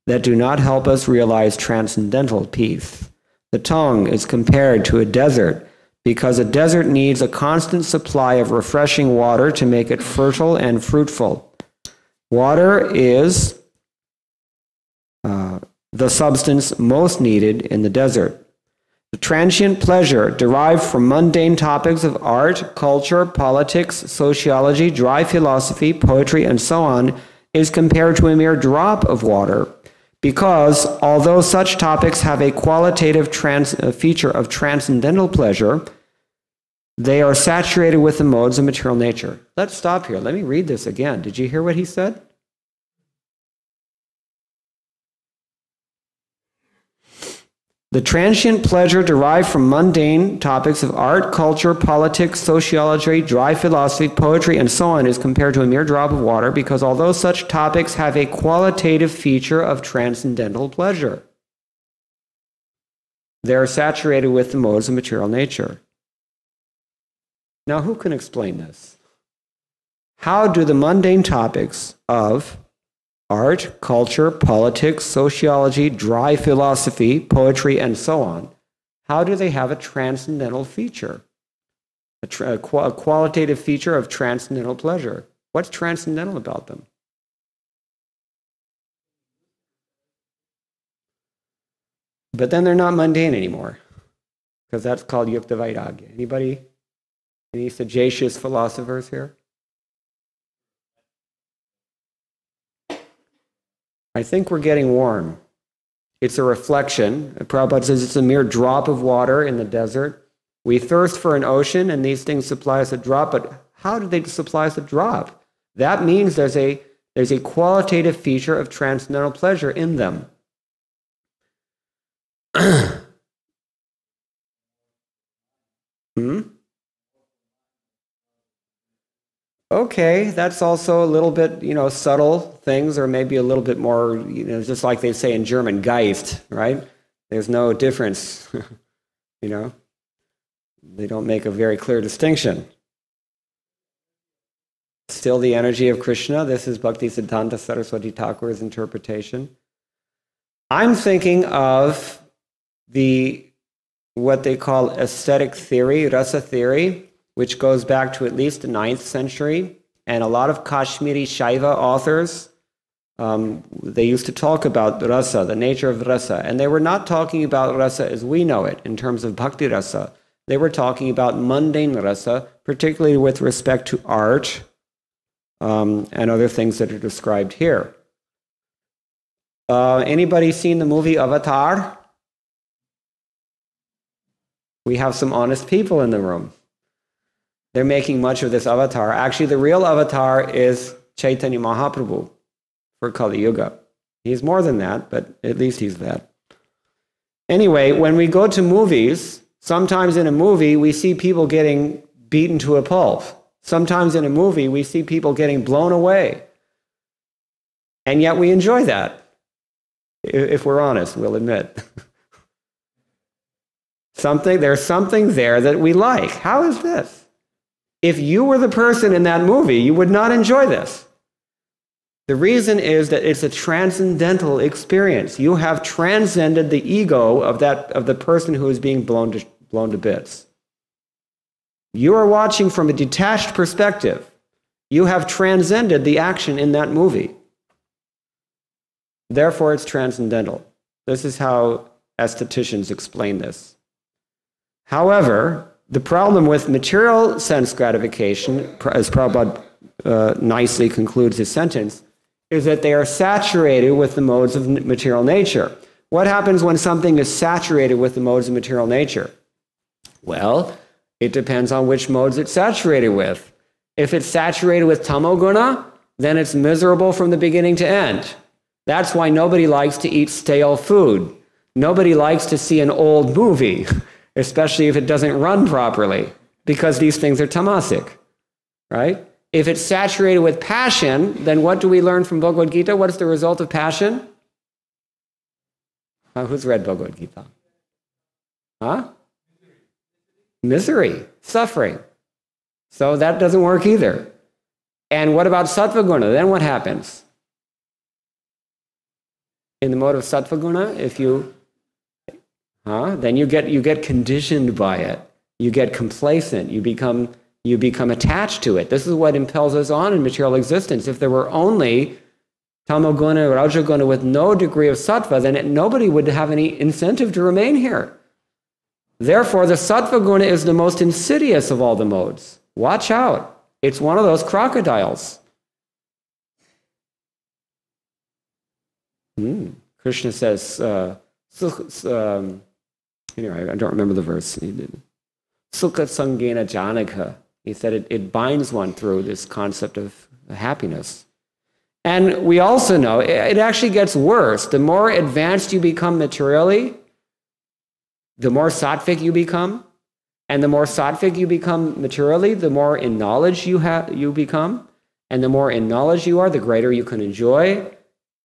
that do not help us realize transcendental peace. The tongue is compared to a desert because a desert needs a constant supply of refreshing water to make it fertile and fruitful. Water is the substance most needed in the desert. The transient pleasure derived from mundane topics of art, culture, politics, sociology, dry philosophy, poetry, and so on is compared to a mere drop of water Because although such topics have a qualitative feature of transcendental pleasure, they are saturated with the modes of material nature. Let's stop here. Let me read this again. Did you hear what he said? The transient pleasure derived from mundane topics of art, culture, politics, sociology, dry philosophy, poetry, and so on is compared to a mere drop of water, because although such topics have a qualitative feature of transcendental pleasure, they are saturated with the modes of material nature. Now, who can explain this? How do the mundane topics of art, culture, politics, sociology, dry philosophy, poetry, and so on, how do they have a transcendental feature? A qualitative feature of transcendental pleasure. What's transcendental about them? But then they're not mundane anymore, because that's called yukta vairagya. Anybody? Any sagacious philosophers here? I think we're getting warm. It's a reflection. Prabhupada says it's a mere drop of water in the desert. We thirst for an ocean, and these things supply us a drop, but how do they supply us a drop? That means there's a qualitative feature of transcendental pleasure in them. Okay, that's also a little bit, subtle things, or maybe a little bit more, just like they say in German, Geist, right? There's no difference, They don't make a very clear distinction. Still the energy of Krishna. This is Bhaktisiddhanta Saraswati Thakur's interpretation. I'm thinking of what they call aesthetic theory, rasa theory, which goes back to at least the 9th century. And a lot of Kashmiri Shaiva authors, they used to talk about rasa, the nature of rasa. And they were not talking about rasa as we know it, in terms of bhakti rasa. They were talking about mundane rasa, particularly with respect to art and other things that are described here. Anybody seen the movie Avatar? We have some honest people in the room. They're making much of this avatar. Actually, the real avatar is Chaitanya Mahaprabhu for Kali Yuga. He's more than that, but at least he's that. Anyway, when we go to movies, sometimes in a movie we see people getting beaten to a pulp. Sometimes in a movie we see people getting blown away. And yet we enjoy that. If we're honest, we'll admit. There's something there that we like. How is this? If you were the person in that movie, you would not enjoy this. The reason is that it's a transcendental experience. You have transcended the ego of the person who is being blown to bits. You are watching from a detached perspective. You have transcended the action in that movie. Therefore, it's transcendental. This is how aestheticians explain this. However, the problem with material sense gratification, as Prabhupada nicely concludes his sentence, is that they are saturated with the modes of material nature. What happens when something is saturated with the modes of material nature? Well, it depends on which modes it's saturated with. If it's saturated with tamoguna, then it's miserable from the beginning to end. That's why nobody likes to eat stale food. Nobody likes to see an old movie, especially if it doesn't run properly, because these things are tamasic, right? If it's saturated with passion, then what do we learn from Bhagavad Gita? What is the result of passion? Who's read Bhagavad Gita? Huh? Misery, suffering. So that doesn't work either. And what about sattva guna? Then what happens? In the mode of sattva guna, then you get conditioned by it. You get complacent. You become attached to it. This is what impels us on in material existence. If there were only tamoguna or rajaguna with no degree of sattva, then nobody would have any incentive to remain here. Therefore, the sattva guna is the most insidious of all the modes. Watch out. It's one of those crocodiles. Krishna says, anyway, I don't remember the verse. He did. Sukha sangena janaka. He said it binds one through this concept of happiness. And we also know it actually gets worse. The more advanced you become materially, the more sattvic you become. And the more sattvic you become materially, the more in knowledge you become. And the more in knowledge you are, the greater you can enjoy.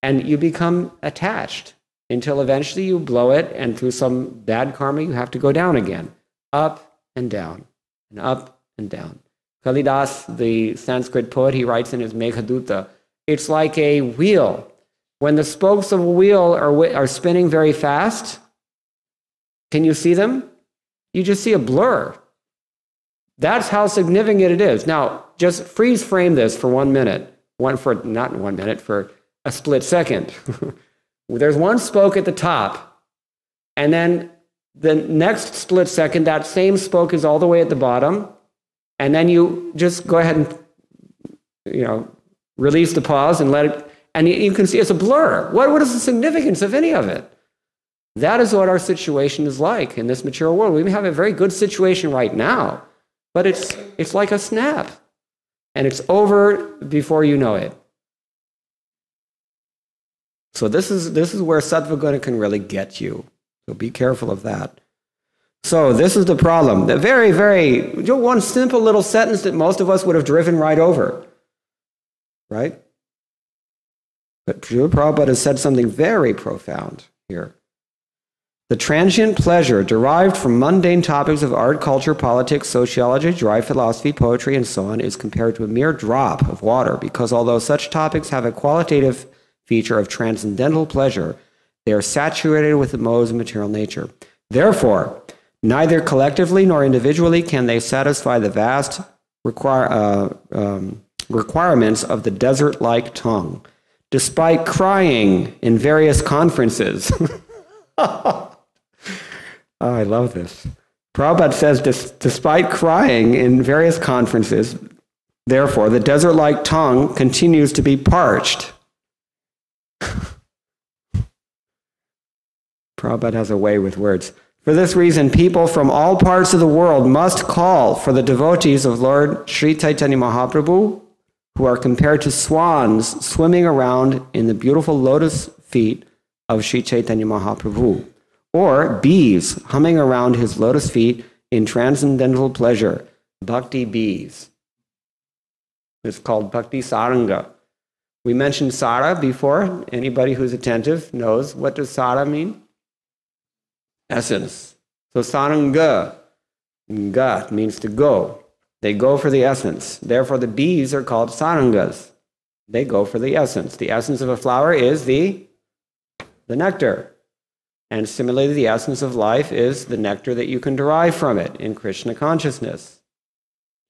And you become attached until eventually you blow it, and through some bad karma, you have to go down again. Up and down, and up and down. Kalidas, the Sanskrit poet, he writes in his Meghadutta, it's like a wheel. When the spokes of a wheel are spinning very fast, can you see them? You just see a blur. That's how significant it is. Now, just freeze frame this for 1 minute. Not 1 minute, for a split second. There's one spoke at the top, and then the next split second, that same spoke is all the way at the bottom, and then you just go ahead and, release the pause and let it, and you can see it's a blur. What is the significance of any of it? That is what our situation is like in this material world. We may have a very good situation right now, but it's like a snap, and it's over before you know it. So this is where sattva guna can really get you. So be careful of that. So this is the problem. The very, very, one simple little sentence that most of us would have driven right over. Right? But Srila Prabhupada has said something very profound here. The transient pleasure derived from mundane topics of art, culture, politics, sociology, dry philosophy, poetry, and so on is compared to a mere drop of water, because although such topics have a qualitative feature of transcendental pleasure, they are saturated with the modes of material nature. Therefore, neither collectively nor individually can they satisfy the vast requirements of the desert-like tongue, despite crying in various conferences. Oh, I love this. Prabhupada says, despite crying in various conferences, therefore, the desert-like tongue continues to be parched. Prabhupada has a way with words. For this reason, people from all parts of the world must call for the devotees of Lord Sri Chaitanya Mahaprabhu, who are compared to swans swimming around in the beautiful lotus feet of Sri Chaitanya Mahaprabhu, or bees humming around his lotus feet in transcendental pleasure, bhakti bees. It's called bhakti saranga. We mentioned sara before. Anybody who's attentive knows, what does sara mean? Essence. So saranga, ga means to go. They go for the essence. Therefore, the bees are called sarangas. They go for the essence. The essence of a flower is the nectar. And similarly, the essence of life is the nectar that you can derive from it in Krishna consciousness.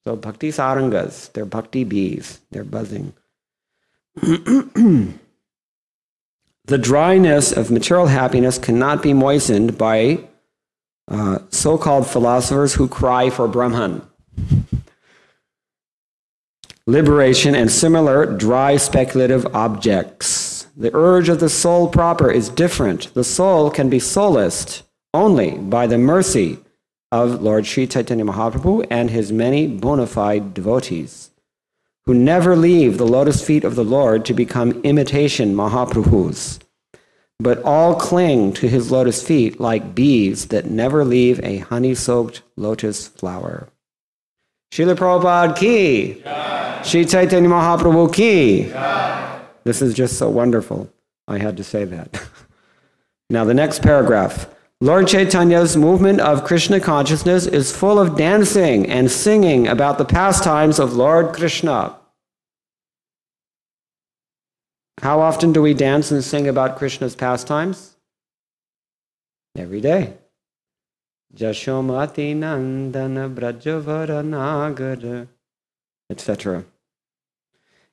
So bhakti sarangas, they're bhakti bees. They're buzzing. The dryness of material happiness cannot be moistened by so-called philosophers who cry for Brahman, liberation, and similar dry speculative objects. The urge of the soul proper is different. The soul can be solaced only by the mercy of Lord Sri Chaitanya Mahaprabhu and his many bona fide devotees, who never leave the lotus feet of the Lord to become imitation Mahaprabhus, but all cling to his lotus feet like bees that never leave a honey-soaked lotus flower. Srila Prabhupada ki, Jai. Sri Chaitanya Mahaprabhu ki. Jai. This is just so wonderful. I had to say that. Now the next paragraph. Lord Chaitanya's movement of Krishna consciousness is full of dancing and singing about the pastimes of Lord Krishna. How often do we dance and sing about Krishna's pastimes? Every day. Jashomati Nandana Brajavara Nagara, etc.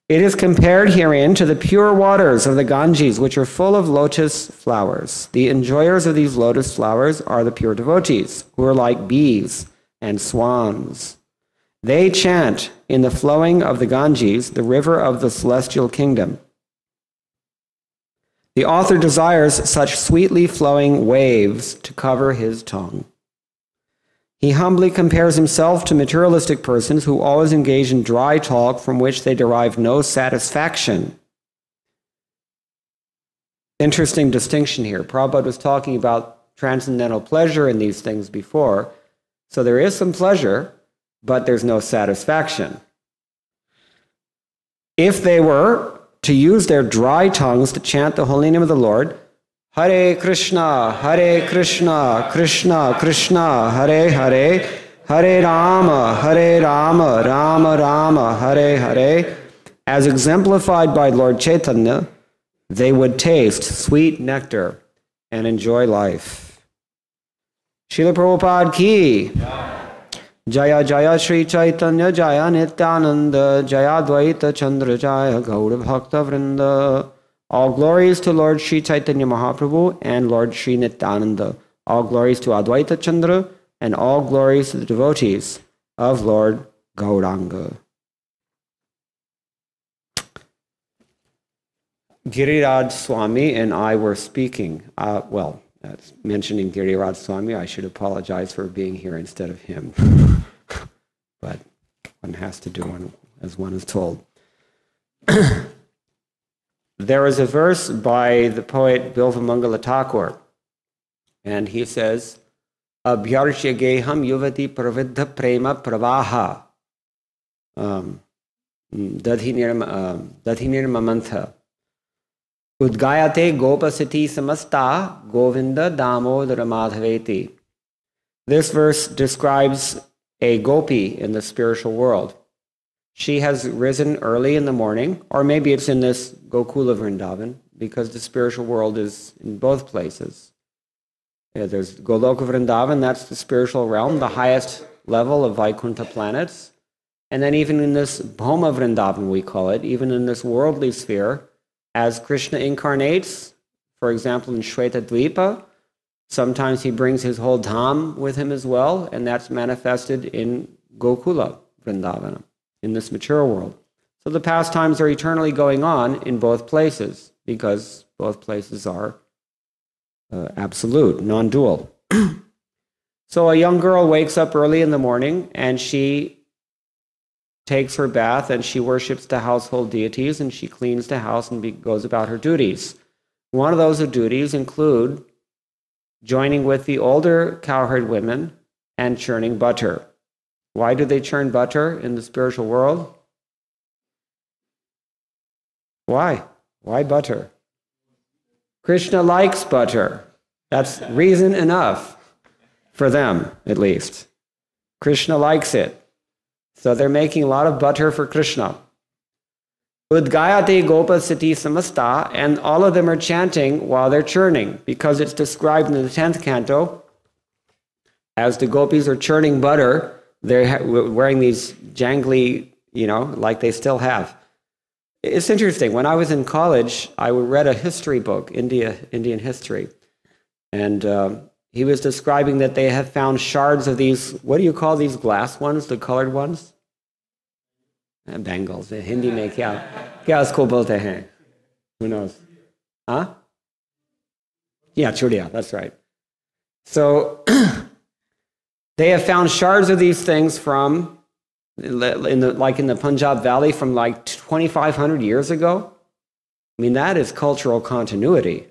It is compared herein to the pure waters of the Ganges, which are full of lotus flowers. The enjoyers of these lotus flowers are the pure devotees, who are like bees and swans. They chant in the flowing of the Ganges, the river of the celestial kingdom. The author desires such sweetly flowing waves to cover his tongue. He humbly compares himself to materialistic persons who always engage in dry talk from which they derive no satisfaction. Interesting distinction here. Prabhupada was talking about transcendental pleasure in these things before. So there is some pleasure, but there's no satisfaction. If they were to use their dry tongues to chant the holy name of the Lord, Hare Krishna, Krishna Krishna, Hare Hare, Hare Rama, Rama Rama, Hare Hare, as exemplified by Lord Chaitanya, they would taste sweet nectar and enjoy life. Srila Prabhupada ki. Jaya Jaya Sri Chaitanya Jaya Nityananda Jaya Dvaita Chandra Jaya Gaura Bhakta Vrinda. All glories to Lord Sri Chaitanya Mahaprabhu and Lord Sri Nityananda. All glories to Advaita Chandra and all glories to the devotees of Lord Gauranga. Giriraj Swami and I were speaking. Mentioning Giriraj Swami, I should apologize for being here instead of him. But one has to do one as one is told. There is a verse by the poet Bilvamangala Thakur, and he says, Abhyarshya geham yuvati pravidha prema pravaha dadhinirmamantha Udgayate gopasati samasta govinda damodara madhaveti. This verse describes a gopi in the spiritual world. She has risen early in the morning, or maybe it's in this Gokula Vrindavan, because the spiritual world is in both places. There's Goloka Vrindavan, that's the spiritual realm, the highest level of Vaikuntha planets. And then even in this Bhoma Vrindavan, we call it, even in this worldly sphere, as Krishna incarnates, for example, in Shweta Dvipa, sometimes he brings his whole dham with him as well, and that's manifested in Gokula Vrindavana, in this material world. So the pastimes are eternally going on in both places, because both places are absolute, non-dual. So a young girl wakes up early in the morning, and she takes her bath, and she worships the household deities, and she cleans the house and goes about her duties. One of those duties include joining with the older cowherd women and churning butter. Why do they churn butter in the spiritual world? Why? Why butter? Krishna likes butter. That's reason enough for them, at least. Krishna likes it. So they're making a lot of butter for Krishna. Udgayate gopasati samasta, and all of them are chanting while they're churning, because it's described in the 10th canto. As the gopis are churning butter, they're wearing these jangly, like they still have. It's interesting. When I was in college, I read a history book, Indian history. And he was describing that they have found shards of these, what do you call these glass ones, the colored ones? Bangles. Hindi mein kya usko bolte hain? Who knows? Huh? Yeah, chudiya, that's right. So they have found shards of these things from, in the Punjab Valley from like 2,500 years ago. I mean, that is cultural continuity,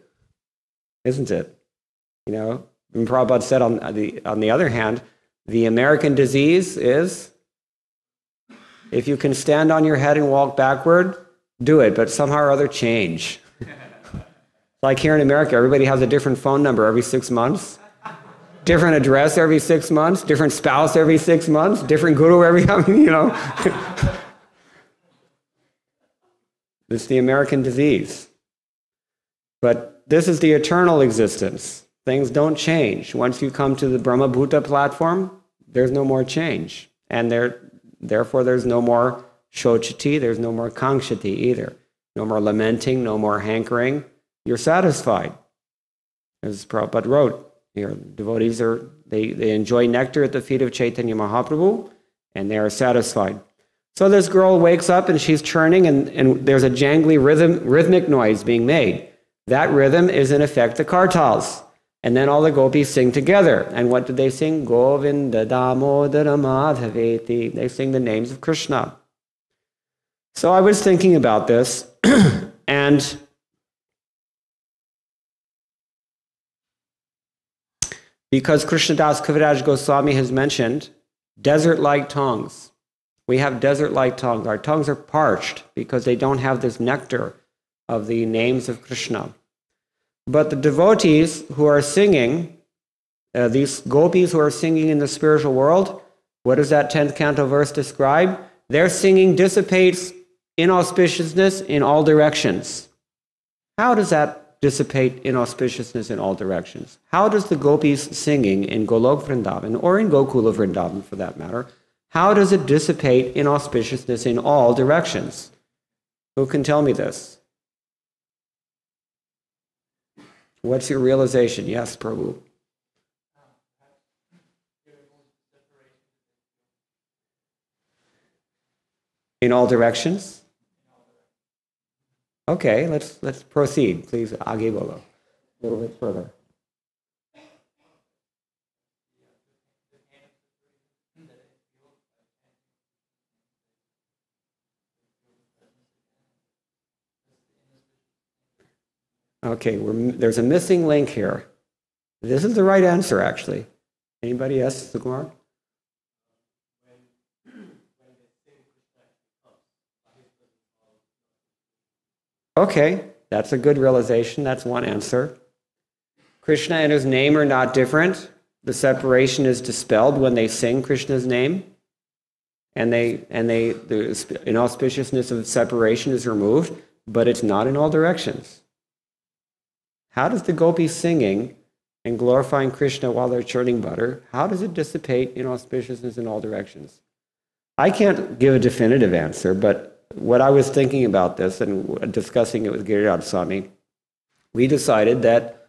isn't it? And Prabhupada said on the other hand, the American disease is, if you can stand on your head and walk backward, do it, but somehow or other change. Like here in America, everybody has a different phone number every 6 months, different address every 6 months, different spouse every 6 months, different guru every, It's the American disease. But this is the eternal existence. Things don't change. Once you come to the Brahma Bhuta platform, there's no more change. And therefore there's no more shochati, there's no more kangshati either. No more lamenting, no more hankering. You're satisfied. As Prabhupada wrote here, devotees they enjoy nectar at the feet of Chaitanya Mahaprabhu, and they are satisfied. So this girl wakes up and she's churning, and there's a jangly rhythmic noise being made. That rhythm is in effect the kartals. And then all the gopis sing together. And what do they sing? Govinda Damodara Madhaveti. They sing the names of Krishna. So I was thinking about this, and because Krishnadas Kaviraj Goswami has mentioned desert-like tongues. We have desert-like tongues. Our tongues are parched because they don't have this nectar of the names of Krishna. But the devotees who are singing, these gopis who are singing in the spiritual world, what does that 10th canto verse describe? Their singing dissipates inauspiciousness in all directions. How does that dissipate inauspiciousness in all directions? How does the gopis singing in Golok Vrindavan, or in Gokula Vrindavan for that matter, how does it dissipate inauspiciousness in all directions? Who can tell me this? What's your realization? Yes, Prabhu. In all directions? Okay, let's proceed. Please, Age Bolo. A little bit further. Okay, there's a missing link here. This is the right answer, actually. Anybody else, Sukumar? Okay, that's a good realization. That's one answer. Krishna and his name are not different. The separation is dispelled when they sing Krishna's name, and the inauspiciousness of separation is removed, but it's not in all directions. How does the gopi singing and glorifying Krishna while they're churning butter, how does it dissipate inauspiciousness in all directions? I can't give a definitive answer, but what I was thinking about this and discussing it with Giriraj Swami, we decided that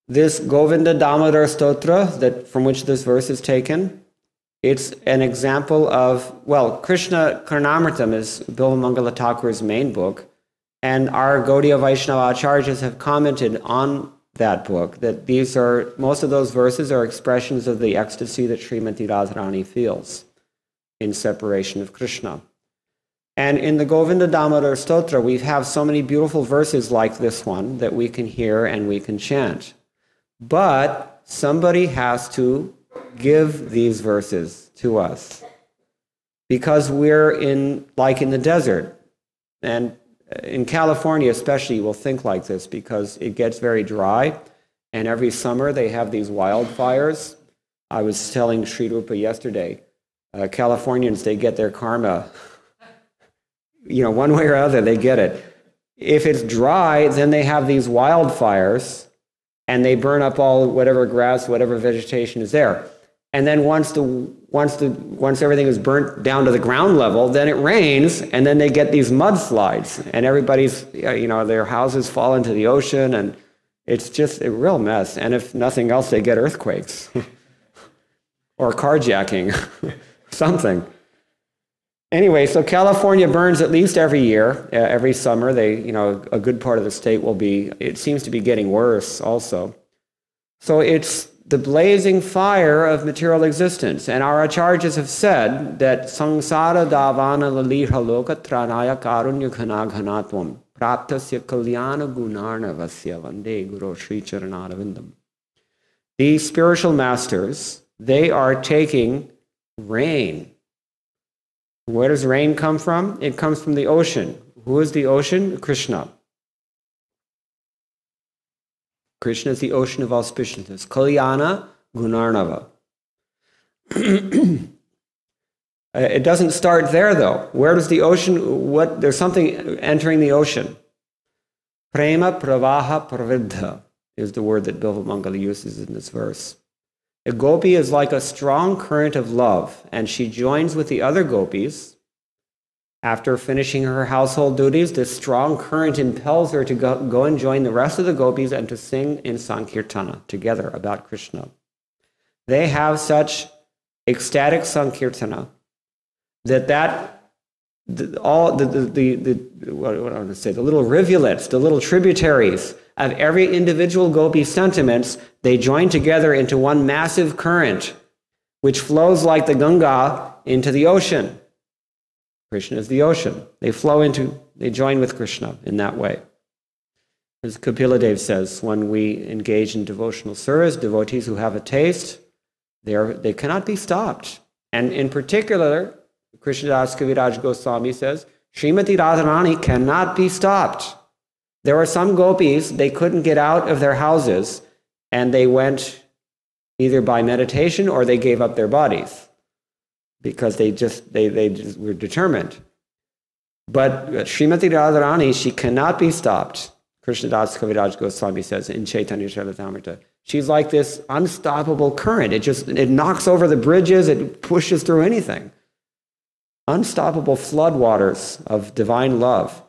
this Govinda Damodar Stotra, that from which this verse is taken, it's an example of, well, Krishna Karnamritam is Bilva Mangala Thakur's main book, and our Gaudiya Vaishnava Acharyas have commented on that book, that most of those verses are expressions of the ecstasy that Srimati Radharani feels in separation of Krishna. And in the Govinda Damodar Stotra, we have so many beautiful verses like this one that we can hear and we can chant. But somebody has to give these verses to us, because we're in the desert. And in California especially, we'll think like this because it gets very dry, and every summer they have these wildfires. I was telling Sri Rupa yesterday, Californians, they get their karma. One way or other, they get it. If it's dry, then they have these wildfires, and they burn up all whatever grass, whatever vegetation is there. And then once everything is burnt down to the ground level, then it rains, and then they get these mudslides, and everybody's, their houses fall into the ocean, and it's just a real mess. And if nothing else, they get earthquakes or carjacking, something. Anyway, so California burns at least every year, every summer. A good part of the state it seems to be getting worse also. So it's the blazing fire of material existence. And our acharyas have said that samsara davana laliha loka tranaya karunya ghana ghanatvam praptasya kalyana gunarnavasya vande guru shri charanadavindam. These spiritual masters, they are taking rain. Where does rain come from? It comes from the ocean. Who is the ocean? Krishna. Krishna is the ocean of auspiciousness. Kalyana Gunarnava. It doesn't start there, though. Where does the ocean, there's something entering the ocean. Prema Pravaha Pravidha is the word that Bilva Mangala uses in this verse. A gopi is like a strong current of love, and she joins with the other gopis. After finishing her household duties, this strong current impels her to go and join the rest of the gopis and to sing in Sankirtana together about Krishna. They have such ecstatic Sankirtana that what I want to say, the little rivulets, the little tributaries of every individual gopi sentiments, they join together into one massive current, which flows like the Ganga into the ocean. Krishna is the ocean. They join with Krishna in that way. As Kapila Dev says, when we engage in devotional service, devotees who have a taste, they cannot be stopped. And in particular, Krishnadas Kaviraj Goswami says, Srimati Radharani cannot be stopped. There were some gopis, they couldn't get out of their houses, and they went either by meditation or they gave up their bodies because they just were determined. But Srimati Radharani, she cannot be stopped. Krishnadas Kaviraj Goswami says in Chaitanya Charitamrita, she's like this unstoppable current. It knocks over the bridges, it pushes through anything. Unstoppable floodwaters of divine love.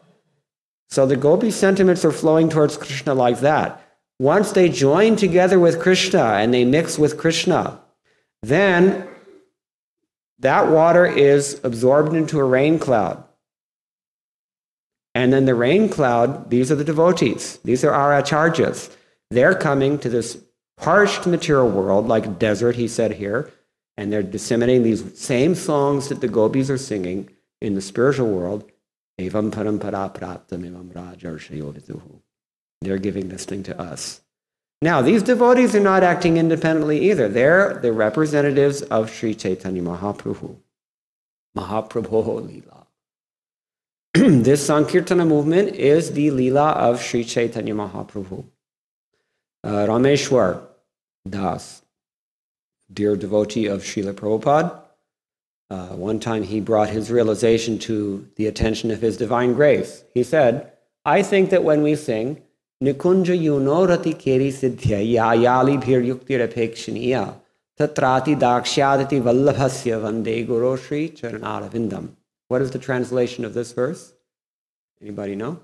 So the gopi sentiments are flowing towards Krishna like that. Once they join together with Krishna and they mix with Krishna, then that water is absorbed into a rain cloud. And then the rain cloud, these are the devotees. These are our acharyas. They're coming to this parched material world, like a desert, he said here, and they're disseminating these same songs that the gopis are singing in the spiritual world. Evam parampara praptam evam rajarshayo viduhu. They're giving this thing to us. Now, these devotees are not acting independently either. They're the representatives of Sri Chaitanya Mahaprabhu. Mahaprabhu Lila. This Sankirtana movement is the Lila of Sri Chaitanya Mahaprabhu. Rameshwar Das, dear devotee of Srila Prabhupada, one time he brought his realization to the attention of His Divine Grace. He said, I think that when we sing, Nikunja yunorati keri siddhya yayali bhir yuktir apekshaniya tatrati dakshyadati vallabhasya vande guru Shri Charanarvindam. What is the translation of this verse? Anybody know?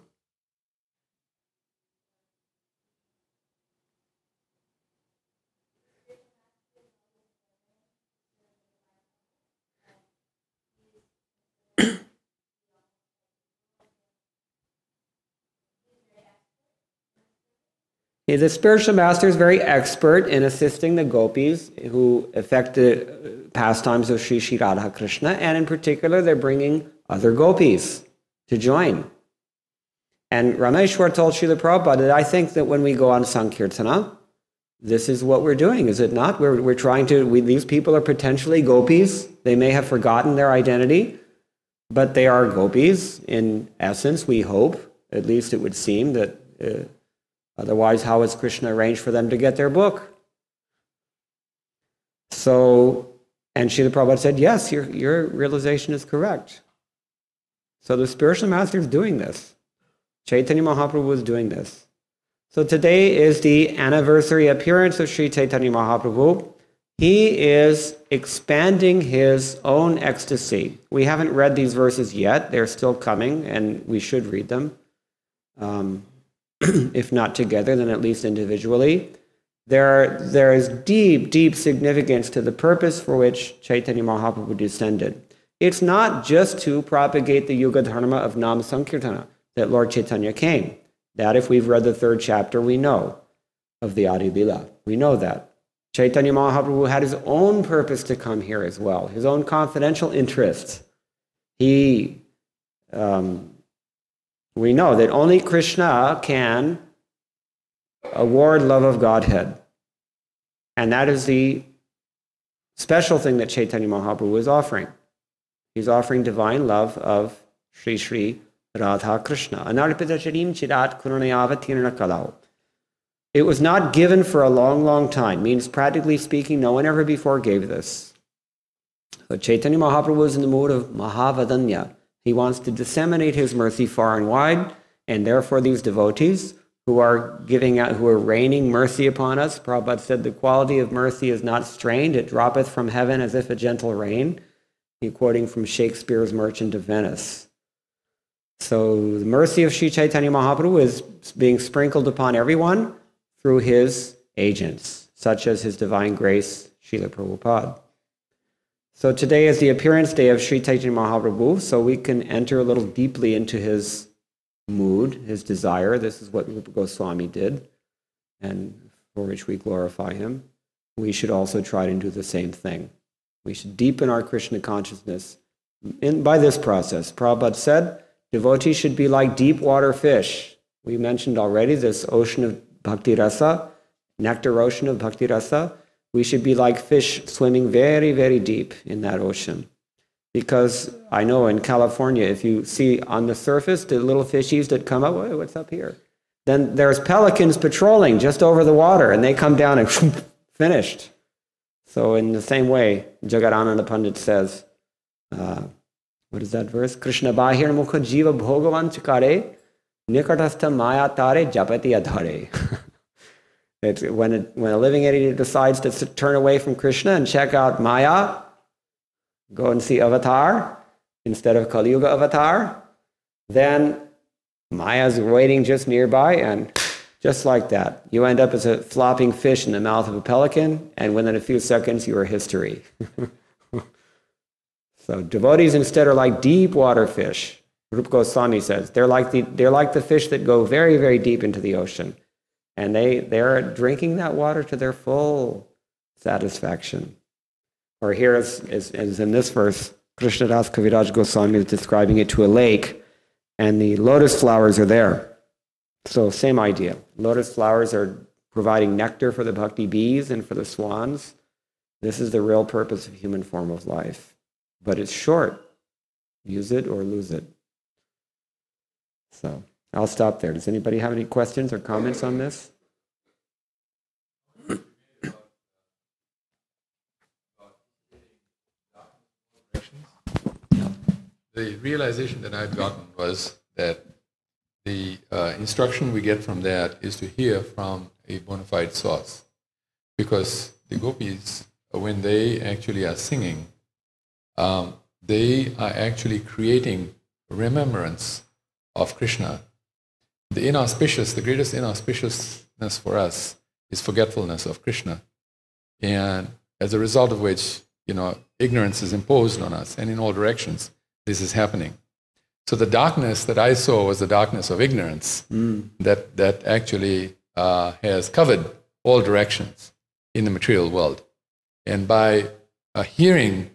The spiritual master is very expert in assisting the gopis who affect the pastimes of Sri Sri Radha Krishna, and in particular, they're bringing other gopis to join. And Rameshwar told Srila Prabhupada that I think that when we go on Sankirtana, this is what we're doing, is it not? We're trying to, these people are potentially gopis. They may have forgotten their identity, but they are gopis in essence, we hope. At least it would seem that otherwise, how has Krishna arranged for them to get their book? So, and Srila Prabhupada said, yes, your realization is correct. So the spiritual master is doing this. Chaitanya Mahaprabhu is doing this. So today is the anniversary appearance of Sri Chaitanya Mahaprabhu. He is expanding his own ecstasy. We haven't read these verses yet. They're still coming, and we should read them. If not together, then at least individually. There is deep, deep significance to the purpose for which Chaitanya Mahaprabhu descended. It's not just to propagate the Yuga Dharma of Nam Sankirtana that Lord Chaitanya came. That, if we've read the 3rd chapter, we know of the Adi Lila. We know that. Chaitanya Mahaprabhu had his own purpose to come here as well, his own confidential interests. We know that only Krishna can award love of Godhead. And that is the special thing that Chaitanya Mahaprabhu is offering. He's offering divine love of Sri Sri Radha Krishna. Anarpita charim chirat kurunayavatirna kalau. It was not given for a long, long time. Means, practically speaking, no one ever before gave this. But Chaitanya Mahaprabhu is in the mood of Mahavadanya. He wants to disseminate his mercy far and wide, and therefore these devotees who are giving out, who are raining mercy upon us. Prabhupada said the quality of mercy is not strained, it droppeth from heaven as if a gentle rain. He's quoting from Shakespeare's Merchant of Venice. So the mercy of Sri Chaitanya Mahaprabhu is being sprinkled upon everyone through his agents, such as His Divine Grace, Srila Prabhupada. So today is the appearance day of Sri Chaitanya Mahaprabhu, so we can enter a little deeply into his mood, his desire. This is what Rupa Goswami did, and for which we glorify him. We should also try to do the same thing. We should deepen our Krishna consciousness by this process. Prabhupada said, devotees should be like deep water fish. We mentioned already this ocean of bhakti rasa, nectar ocean of bhakti rasa. We should be like fish swimming very, very deep in that ocean. Because I know in California, if you see on the surface the little fishies that come up, what's up here? Then there's pelicans patrolling just over the water, and they come down and finished. So in the same way, Jagadananda Pandit says, what is that verse? Krishna bahir mukha jiva bhogavan chakare nikatastha maya tare japati adhare. It's when a living entity decides to turn away from Krishna and check out Maya, go and see Avatar instead of Kali Yuga Avatar, then Maya's waiting just nearby, and just like that, you end up as a flopping fish in the mouth of a pelican, and within a few seconds you are history. So devotees instead are like deep water fish. Rupa Goswami says they're like the fish that go very, very deep into the ocean. And they're drinking that water to their full satisfaction. Or here, as in this verse, Krishnadas Kaviraj Goswami is describing it to a lake, and the lotus flowers are there. So same idea. Lotus flowers are providing nectar for the bhakti bees and for the swans. This is the real purpose of human form of life. But it's short. Use it or lose it. So I'll stop there. Does anybody have any questions or comments on this?
The realization that I've gotten was that the instruction we get from that is to hear from a bona fide source. Because the gopis, when they actually are singing, they are actually creating remembrance of Krishna. The greatest inauspiciousness for us is forgetfulness of Krishna. And as a result of which, ignorance is imposed on us, and in all directions, this is happening. So the darkness that I saw was the darkness of ignorance that actually has covered all directions in the material world. And by hearing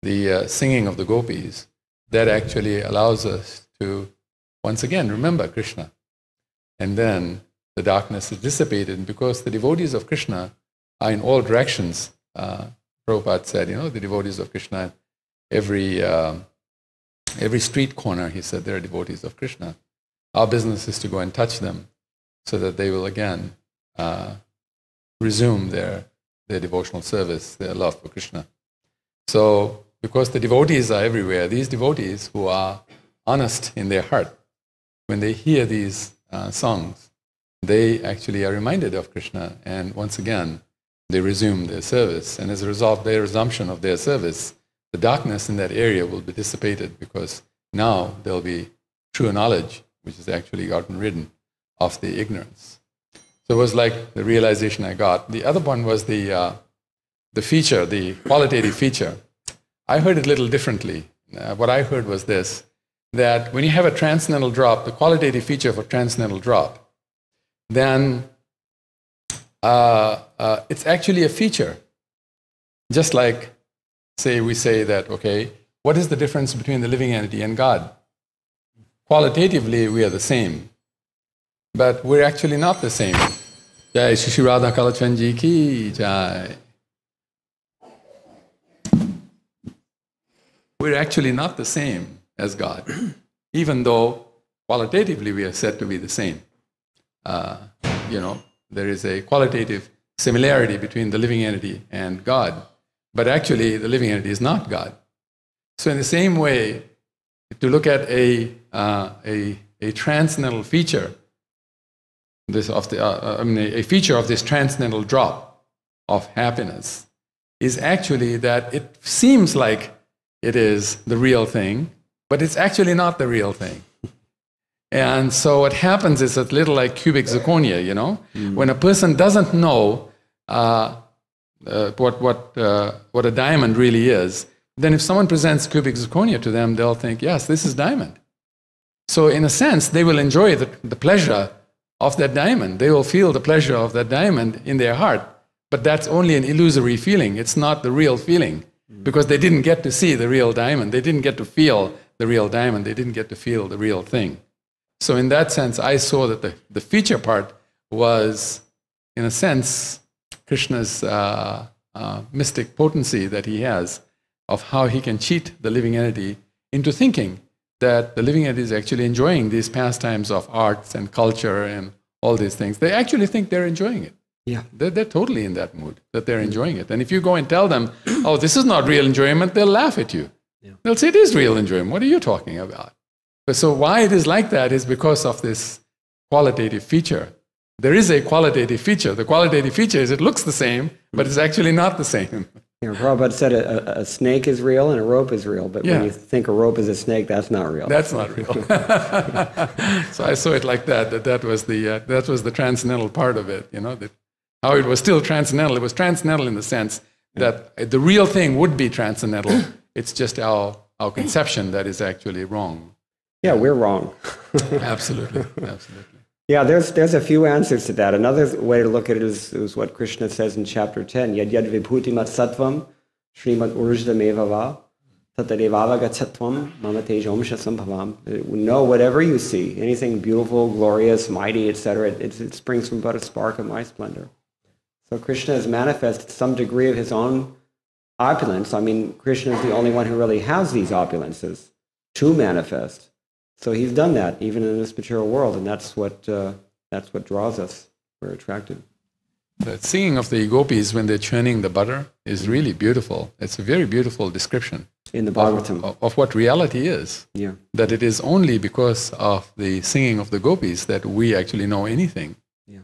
the singing of the gopis, that actually allows us to once again remember Krishna. And then the darkness is dissipated. And because the devotees of Krishna are in all directions, Prabhupada said, the devotees of Krishna, every street corner, he said, there are devotees of Krishna. Our business is to go and touch them so that they will again resume their devotional service, their love for Krishna. So, because the devotees are everywhere, these devotees who are honest in their heart, when they hear these songs, they actually are reminded of Krishna, and once again, they resume their service. And as a result of their resumption of their service, the darkness in that area will be dissipated, because now there'll be true knowledge, which has actually gotten rid of the ignorance. So it was like the realization I got. The other one was the feature, the qualitative feature. I heard it a little differently. What I heard was this, that when you have a transcendental drop, the qualitative feature of a transcendental drop, then it's actually a feature. Just like, we say that, okay, what is the difference between the living entity and God? Qualitatively, we are the same, but we're actually not the same. Jai Shri Radha Kalachandji ki jai. We're actually not the same as God, even though qualitatively we are said to be the same. There is a qualitative similarity between the living entity and God, but actually the living entity is not God. So in the same way, to look at a transcendental feature, a feature of this transcendental drop of happiness is actually that it seems like it is the real thing, but it's actually not the real thing. And so what happens is a little like cubic zirconia, When a person doesn't know what a diamond really is, then if someone presents cubic zirconia to them, they'll think, yes, this is diamond. So in a sense, they will enjoy the pleasure of that diamond. They will feel the pleasure of that diamond in their heart. But that's only an illusory feeling. It's not the real feeling, because they didn't get to see the real diamond. They didn't get to feel the real diamond. They didn't get to feel the real thing. So in that sense, I saw that the feature part was, in a sense, Krishna's mystic potency that he has of how he can cheat the living entity into thinking that the living entity is actually enjoying these pastimes of arts and culture and all these things. They actually think they're enjoying it.
Yeah.
They're totally in that mood, that they're enjoying it. And if you go and tell them, oh, this is not real enjoyment, they'll laugh at you. Yeah. They'll say, it is real enjoyment. What are you talking about? But so why it is like that is because of this qualitative feature. There is a qualitative feature. The qualitative feature is it looks the same, but it's actually not the same.
Yeah, Prabhupada said a snake is real and a rope is real, but when you think a rope is a snake, that's not real.
That's not real. So I saw it like that was the transcendental part of it, that how it was still transcendental. It was transcendental in the sense that the real thing would be transcendental. It's just our conception that is actually wrong.
Yeah, we're wrong.
Absolutely.
Yeah, there's a few answers to that. Another way to look at it is what Krishna says in chapter 10, Yad yad vibhutimat sattvam shrimat urjadameva va tatadevava gatsatvam mama tejomsha sambhavam. Know whatever you see, anything beautiful, glorious, mighty, etc., it springs from but a spark of my splendor. So Krishna has manifested some degree of his own opulence. I mean, Krishna is the only one who really has these opulences to manifest. So he's done that even in this material world, and that's what draws us. We're attracted.
The singing of the gopis when they're churning the butter is really beautiful. It's a very beautiful description
in the Bhagavatam
of what reality is.
Yeah.
That it is only because of the singing of the gopis that we actually know anything.
Yeah.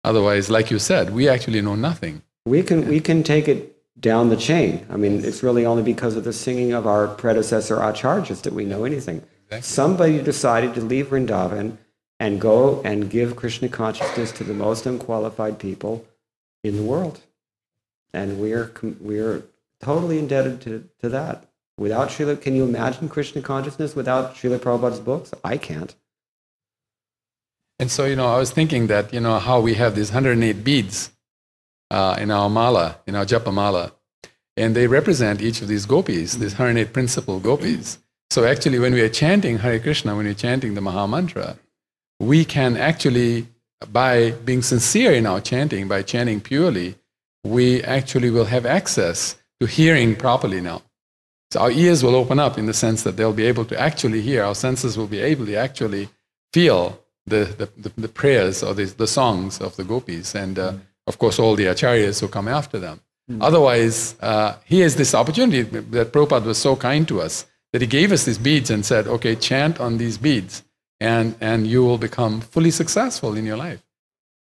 Otherwise, like you said, we actually know nothing.
We can take it down the chain. I mean, it's really only because of the singing of our predecessor acharyas that we know anything. Exactly. Somebody decided to leave Vrindavan and go and give Krishna consciousness to the most unqualified people in the world. And we're totally indebted to that. Without Srila, can you imagine Krishna consciousness without Srila Prabhupada's books? I can't.
And so, I was thinking that, how we have these 108 beads in our mala, in our japa mala, and they represent each of these gopis, these 108 principal gopis. So actually, when we are chanting Hare Krishna, when we're chanting the Maha Mantra, we can actually, by being sincere in our chanting, by chanting purely, we actually will have access to hearing properly now. So our ears will open up in the sense that they'll be able to actually hear, our senses will be able to actually feel the prayers or the songs of the gopis, and of course all the acharyas who come after them. Otherwise, here's this opportunity that Prabhupada was so kind to us, that he gave us these beads and said, okay, chant on these beads, and you will become fully successful in your life,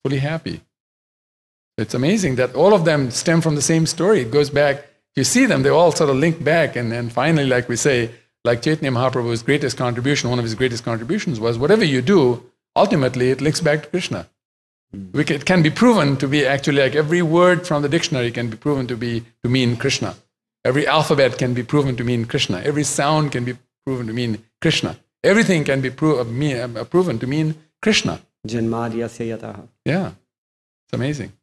fully happy. It's amazing that all of them stem from the same story. It goes back, you see them, they all sort of link back, and then finally, like we say, like Chaitanya Mahaprabhu's greatest contribution, one of his greatest contributions was, whatever you do, ultimately it links back to Krishna. It can be proven to be actually, like every word from the dictionary can be proven to mean Krishna. Every alphabet can be proven to mean Krishna. Every sound can be proven to mean Krishna. Everything can be proven to mean Krishna.
Janmadyasya yataha.
Yeah, it's amazing.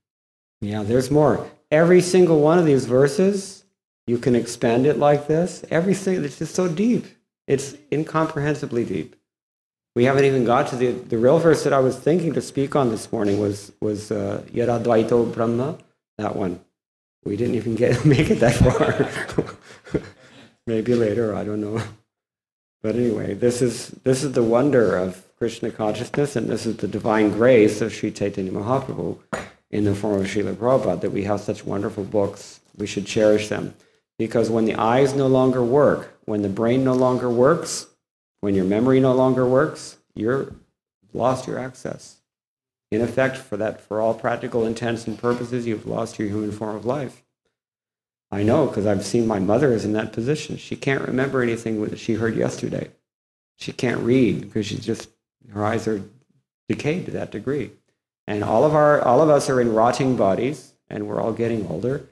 Yeah, there's more. Every single one of these verses, you can expand it like this. Everything, it's just so deep. It's incomprehensibly deep. We haven't even got to the real verse that I was thinking to speak on this morning was Yada Dvaito Brahma, that one. We didn't even make it that far. Maybe later, I don't know. But anyway, this is the wonder of Krishna consciousness, and this is the divine grace of Sri Chaitanya Mahaprabhu in the form of Srila Prabhupada, that we have such wonderful books. We should cherish them. Because when the eyes no longer work, when the brain no longer works, when your memory no longer works, you've lost your access. In effect, for all practical intents and purposes, you've lost your human form of life. I know, because I've seen my mother is in that position. She can't remember anything that she heard yesterday. She can't read because her eyes are decayed to that degree. And all of us are in rotting bodies, and we're all getting older.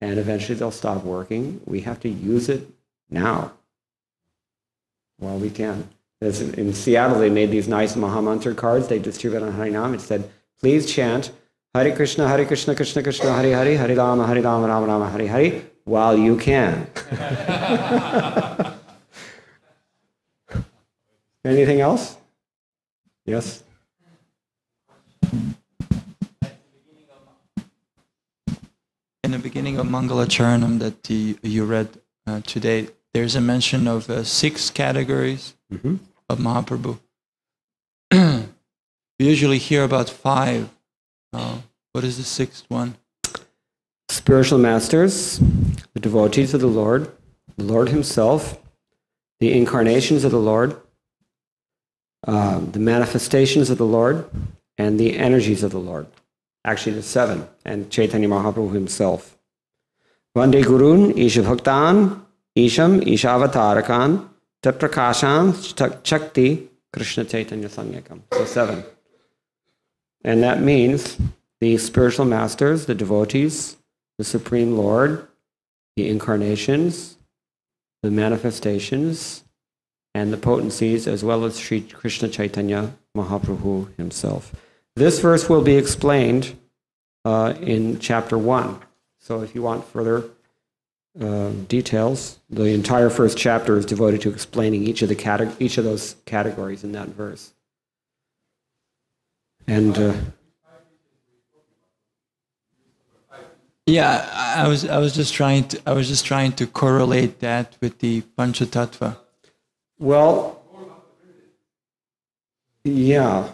and eventually they'll stop working. We have to use it now while we can. In Seattle, they made these nice Mahamantra cards they distributed on Harinam. It said, please chant Hare Krishna, Krishna Krishna, Hare Hare, Hare Rama, Rama Rama, Hare Hare, while you can. Anything else? Yes?
In the beginning of Mangala Charanam that you read today, there's a mention of 6 categories of Mahaprabhu. We usually hear about 5. What is the 6th one?
Spiritual masters, the devotees of the Lord himself, the incarnations of the Lord, the manifestations of the Lord, and the energies of the Lord. Actually, there's 7, and Chaitanya Mahaprabhu himself. Vande Gurun, Isha Bhaktan, Isham, Ishavatarakan, Taprakashan, Chakti, Krishna Chaitanya Sanyakam. So 7. And that means the spiritual masters, the devotees, the Supreme Lord, the incarnations, the manifestations, and the potencies, as well as Sri Krishna Chaitanya Mahaprabhu himself. This verse will be explained in chapter 1. So if you want further details, the entire first chapter is devoted to explaining each of those categories in that verse. And
yeah, I was just trying to correlate that with the Panchatattva.
Well, yeah,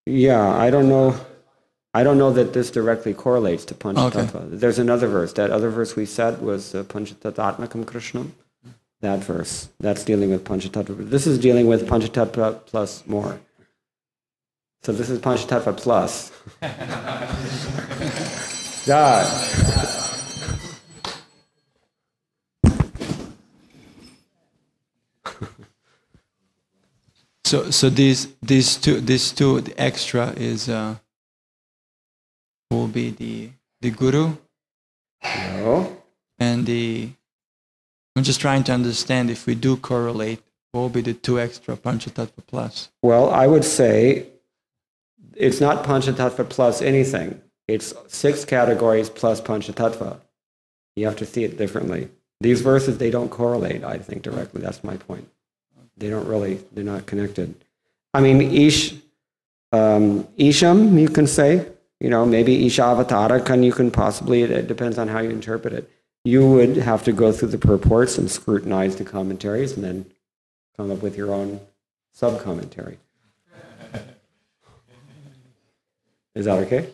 I don't know that this directly correlates to Panchatattva. Okay. There's another verse. That other verse we said was Panchatattvatmakam Krishnam. That verse, that's dealing with Panchatattva. This is dealing with Panchatattva plus more. So this is Panchatattva plus. God.
So these two, the extra is will be the guru.
No.
And I'm just trying to understand if we do correlate, what will be the 2 extra Panchatattva plus?
Well, I would say it's not Panchatattva plus anything. It's 6 categories plus Panchatattva. You have to see it differently. These verses, they don't correlate, I think, directly. That's my point. They're not connected. I mean, Isham, you can say, maybe Ishavatarakan, you can possibly, it depends on how you interpret it. You would have to go through the purports and scrutinize the commentaries and then come up with your own sub-commentary. Is that okay?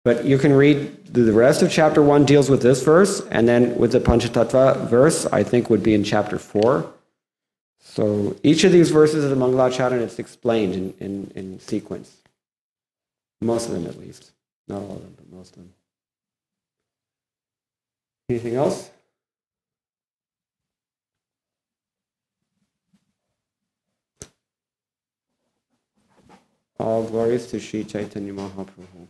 But you can read, the rest of chapter 1 deals with this verse, and then with the Panchatattva verse, I think would be in chapter 4. So each of these verses of the Mangalacharana, it's explained in sequence. Most of them, at least. Not all of them, but most of them. Anything else? All glories to Sri Chaitanya Mahaprabhu.